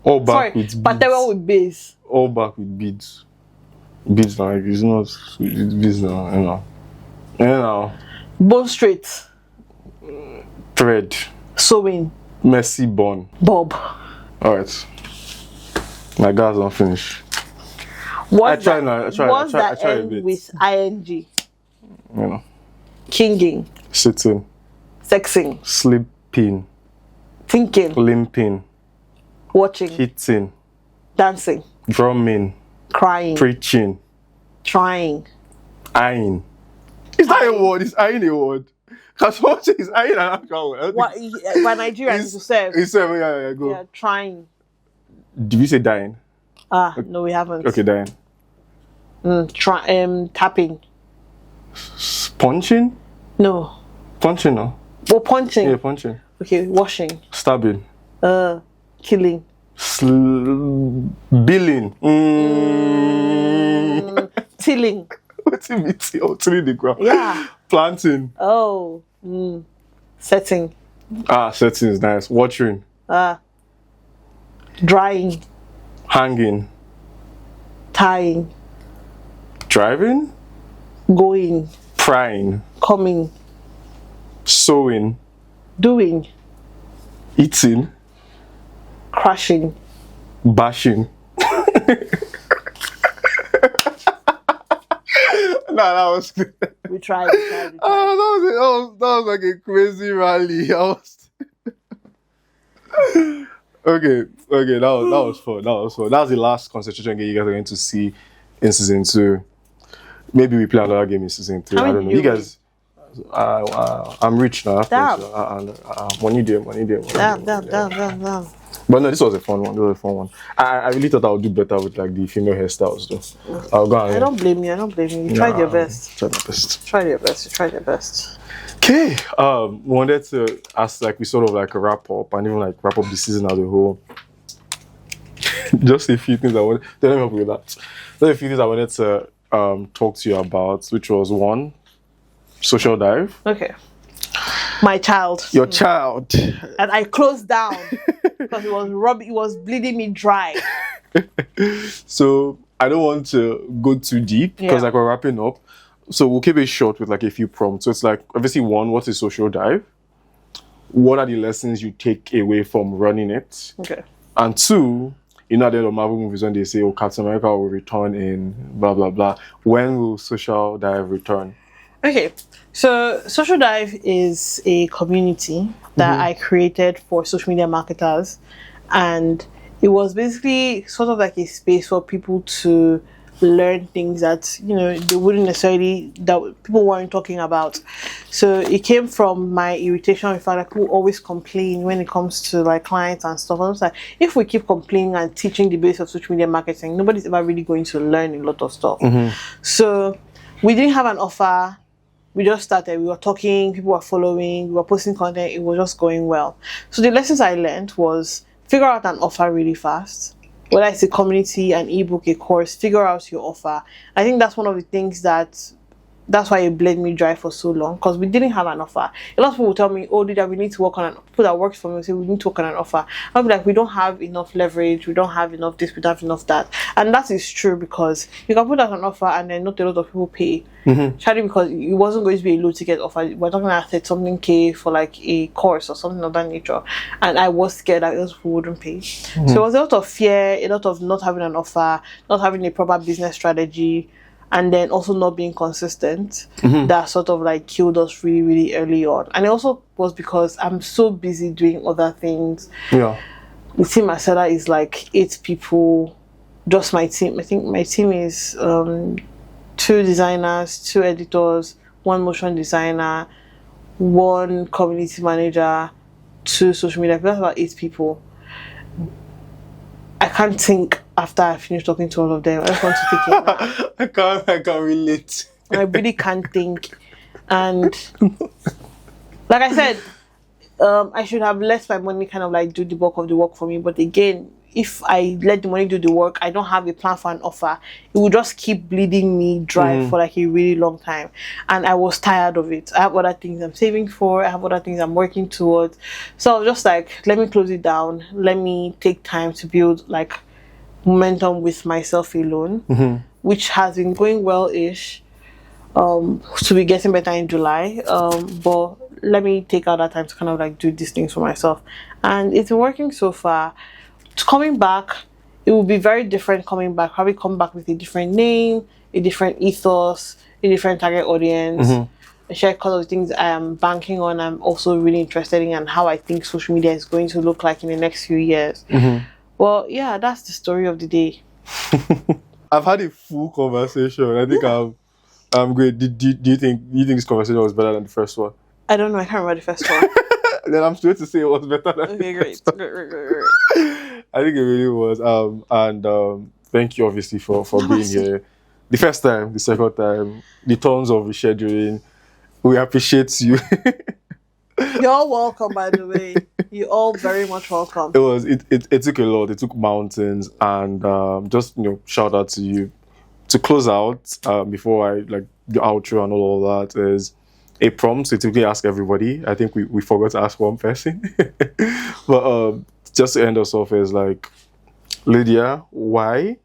Speaker 2: All back with beads.
Speaker 1: Patewo with base.
Speaker 2: All back with beads. Beads now, it's not it's beads now, you know.
Speaker 1: Bone straight.
Speaker 2: Thread.
Speaker 1: Sewing.
Speaker 2: Messy bun.
Speaker 1: Bob.
Speaker 2: Alright. My guys don't finish.
Speaker 1: What's
Speaker 2: I try a bit.
Speaker 1: With ing.
Speaker 2: You know.
Speaker 1: Kinging.
Speaker 2: Sitting.
Speaker 1: Sexing.
Speaker 2: Sleeping.
Speaker 1: Thinking.
Speaker 2: Limping.
Speaker 1: Watching.
Speaker 2: Hitting.
Speaker 1: Dancing.
Speaker 2: Drumming.
Speaker 1: Crying.
Speaker 2: Preaching.
Speaker 1: Trying.
Speaker 2: Eyeing. Is that a word? Is eyeing a word? Because someone says is eyeing an actual word.
Speaker 1: What? By Nigerians, it's to serve.
Speaker 2: It's serve, yeah, go.
Speaker 1: Yeah, trying.
Speaker 2: Did we say dying?
Speaker 1: No, we haven't.
Speaker 2: Okay, dying.
Speaker 1: Tapping.
Speaker 2: Punching?
Speaker 1: No.
Speaker 2: Punching, no?
Speaker 1: Well, punching.
Speaker 2: Yeah, punching.
Speaker 1: Okay, washing.
Speaker 2: Stabbing.
Speaker 1: Killing.
Speaker 2: Billing.
Speaker 1: Tilling.
Speaker 2: What's it mean? Oh, tilling the ground.
Speaker 1: Yeah.
Speaker 2: Planting.
Speaker 1: Oh. Setting.
Speaker 2: Setting is nice. Watering.
Speaker 1: Drying.
Speaker 2: Hanging.
Speaker 1: Tying.
Speaker 2: Driving.
Speaker 1: Going.
Speaker 2: Prying.
Speaker 1: Coming.
Speaker 2: Sewing.
Speaker 1: Doing.
Speaker 2: Eating.
Speaker 1: Crashing.
Speaker 2: Bashing. Nah, that was good.
Speaker 1: We tried.
Speaker 2: Oh, that was like a crazy rally. Okay, that was fun. That was the last concentration game you guys are going to see in season 2. Maybe we play another game in season 3. I don't know. You guys, I'm rich now. Money there.
Speaker 1: Damn.
Speaker 2: But no, this was a fun one. I really thought I would do better with like the female hairstyles though. I'll go on.
Speaker 1: I don't blame you. You tried your best.
Speaker 2: Tried my best.
Speaker 1: You tried your best.
Speaker 2: Okay. Wanted to ask like we sort of like a wrap up and even like wrap up the season as a whole. Just a few things I wanted. Let me help you with that. Just a few things I wanted to talk to you about, which was one, social dive.
Speaker 1: Okay. My child.
Speaker 2: Your child.
Speaker 1: And I closed down because it was bleeding me dry.
Speaker 2: So I don't want to go too deep because like we're wrapping up. So we'll keep it short with like a few prompts. So it's like obviously one, what's a social dive? What are the lessons you take away from running it?
Speaker 1: Okay.
Speaker 2: And 2, you know at the end of Marvel movies when they say, oh, Captain America will return in blah blah blah. When will social dive return?
Speaker 1: Okay, so Social Dive is a community that I created for social media marketers, and it was basically sort of like a space for people to learn things that they wouldn't necessarily, that people weren't talking about. So it came from my irritation with that people always complain when it comes to like clients and stuff. I was like, if we keep complaining and teaching the base of social media marketing, nobody's ever really going to learn a lot of stuff. So we didn't have an offer. We just started, we were talking, people were following, we were posting content, it was just going well. So the lessons I learned was figure out an offer really fast. Whether it's a community, an ebook, a course, figure out your offer. I think that's one of the things that's why it bled me dry for so long, because we didn't have an offer. A lot of people will tell me, oh, Lydia, we need to work on an offer. People that works for me will say, we need to work on an offer. I'll be like, we don't have enough leverage, we don't have enough this, we don't have enough that. And that is true, because you can put out an offer and then not a lot of people pay. Charlie, because it wasn't going to be a low ticket offer. We're talking about 30-something K for like a course or something of that nature. And I was scared that those people wouldn't pay. So it was a lot of fear, a lot of not having an offer, not having a proper business strategy, and then also not being consistent, that sort of like killed us really, really early on. And it also was because I'm so busy doing other things. The team at Selar is like 8 people, just my team. I think my team is 2 designers, 2 editors, 1 motion designer, 1 community manager, 2 social media. That's about 8 people. I can't think after I finish talking to all of them. I just want to take it now.
Speaker 2: I can't relate.
Speaker 1: I really can't think. And like I said, I should have let my money kind of like do the bulk of the work for me. But again, if I let the money do the work, I don't have a plan for an offer. It will just keep bleeding me dry for like a really long time. And I was tired of it. I have other things I'm saving for. I have other things I'm working towards. So I was just like, let me close it down. Let me take time to build like momentum with myself alone, which has been going well-ish. To be getting better in July. But let me take out that time to kind of like do these things for myself. And it's been working so far. Coming back, it will be very different coming back. Probably come back with a different name, a different ethos, a different target audience. I share a couple of things I am banking on. I'm also really interested in, and how I think social media is going to look like in the next few years. Well, yeah, that's the story of the day.
Speaker 2: I've had a full conversation. I think Great. Do you think this conversation was better than the first one?
Speaker 1: I don't know. I can't remember the first one.
Speaker 2: Then I'm straight to say it was better than
Speaker 1: Okay,
Speaker 2: the
Speaker 1: great.
Speaker 2: first one.
Speaker 1: Great.
Speaker 2: I think it really was. Thank you obviously for being here. The first time, the second time, the tons of rescheduling. We appreciate you.
Speaker 1: You're all welcome, by the way. You're all very much welcome.
Speaker 2: It took a lot. It took mountains, and just shout out to you. To close out, before I like the outro and all of that, is a prompt. So typically ask everybody. I think we forgot to ask one person, but just to end us off is like, Lydia, why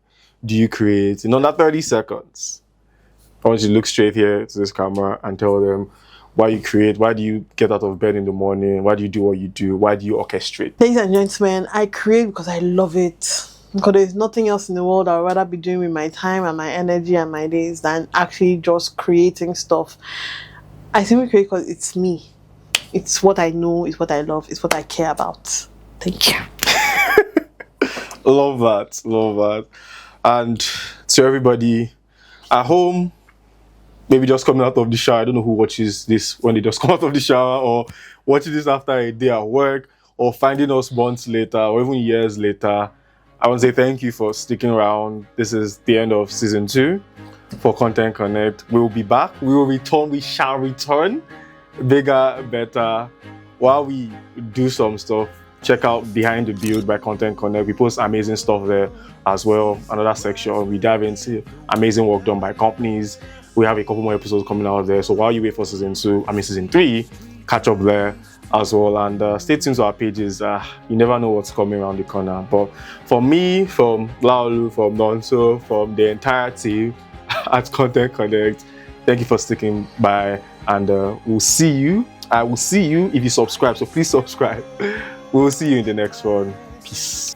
Speaker 2: do you create in under 30 seconds? I want you to look straight here to this camera and tell them why you create, why do you get out of bed in the morning, why do you do what you do, why do you orchestrate?
Speaker 1: Ladies and gentlemen, I create because I love it. Because there's nothing else in the world I'd rather be doing with my time and my energy and my days than actually just creating stuff. I simply create because it's me. It's what I know, it's what I love, it's what I care about. Thank you.
Speaker 2: Love that. And to everybody at home, maybe just coming out of the shower, I don't know who watches this when they just come out of the shower, or watching this after a day at work, or finding us months later, or even years later. I want to say thank you for sticking around. This is the end of season 2 for Content Connect. We will be back. We will return. We shall return. Bigger, better. While we do some stuff, check out Behind the Build by Content Connect. We post amazing stuff there as well. Another section, we dive into amazing work done by companies. We have a couple more episodes coming out there. So while you wait for season 3, catch up there as well. And stay tuned to our pages. You never know what's coming around the corner. But for me, from Laolu, from Nonso, from the entire team at Content Connect, thank you for sticking by. And we'll see you. I will see you if you subscribe. So please subscribe. We'll see you in the next one. Peace.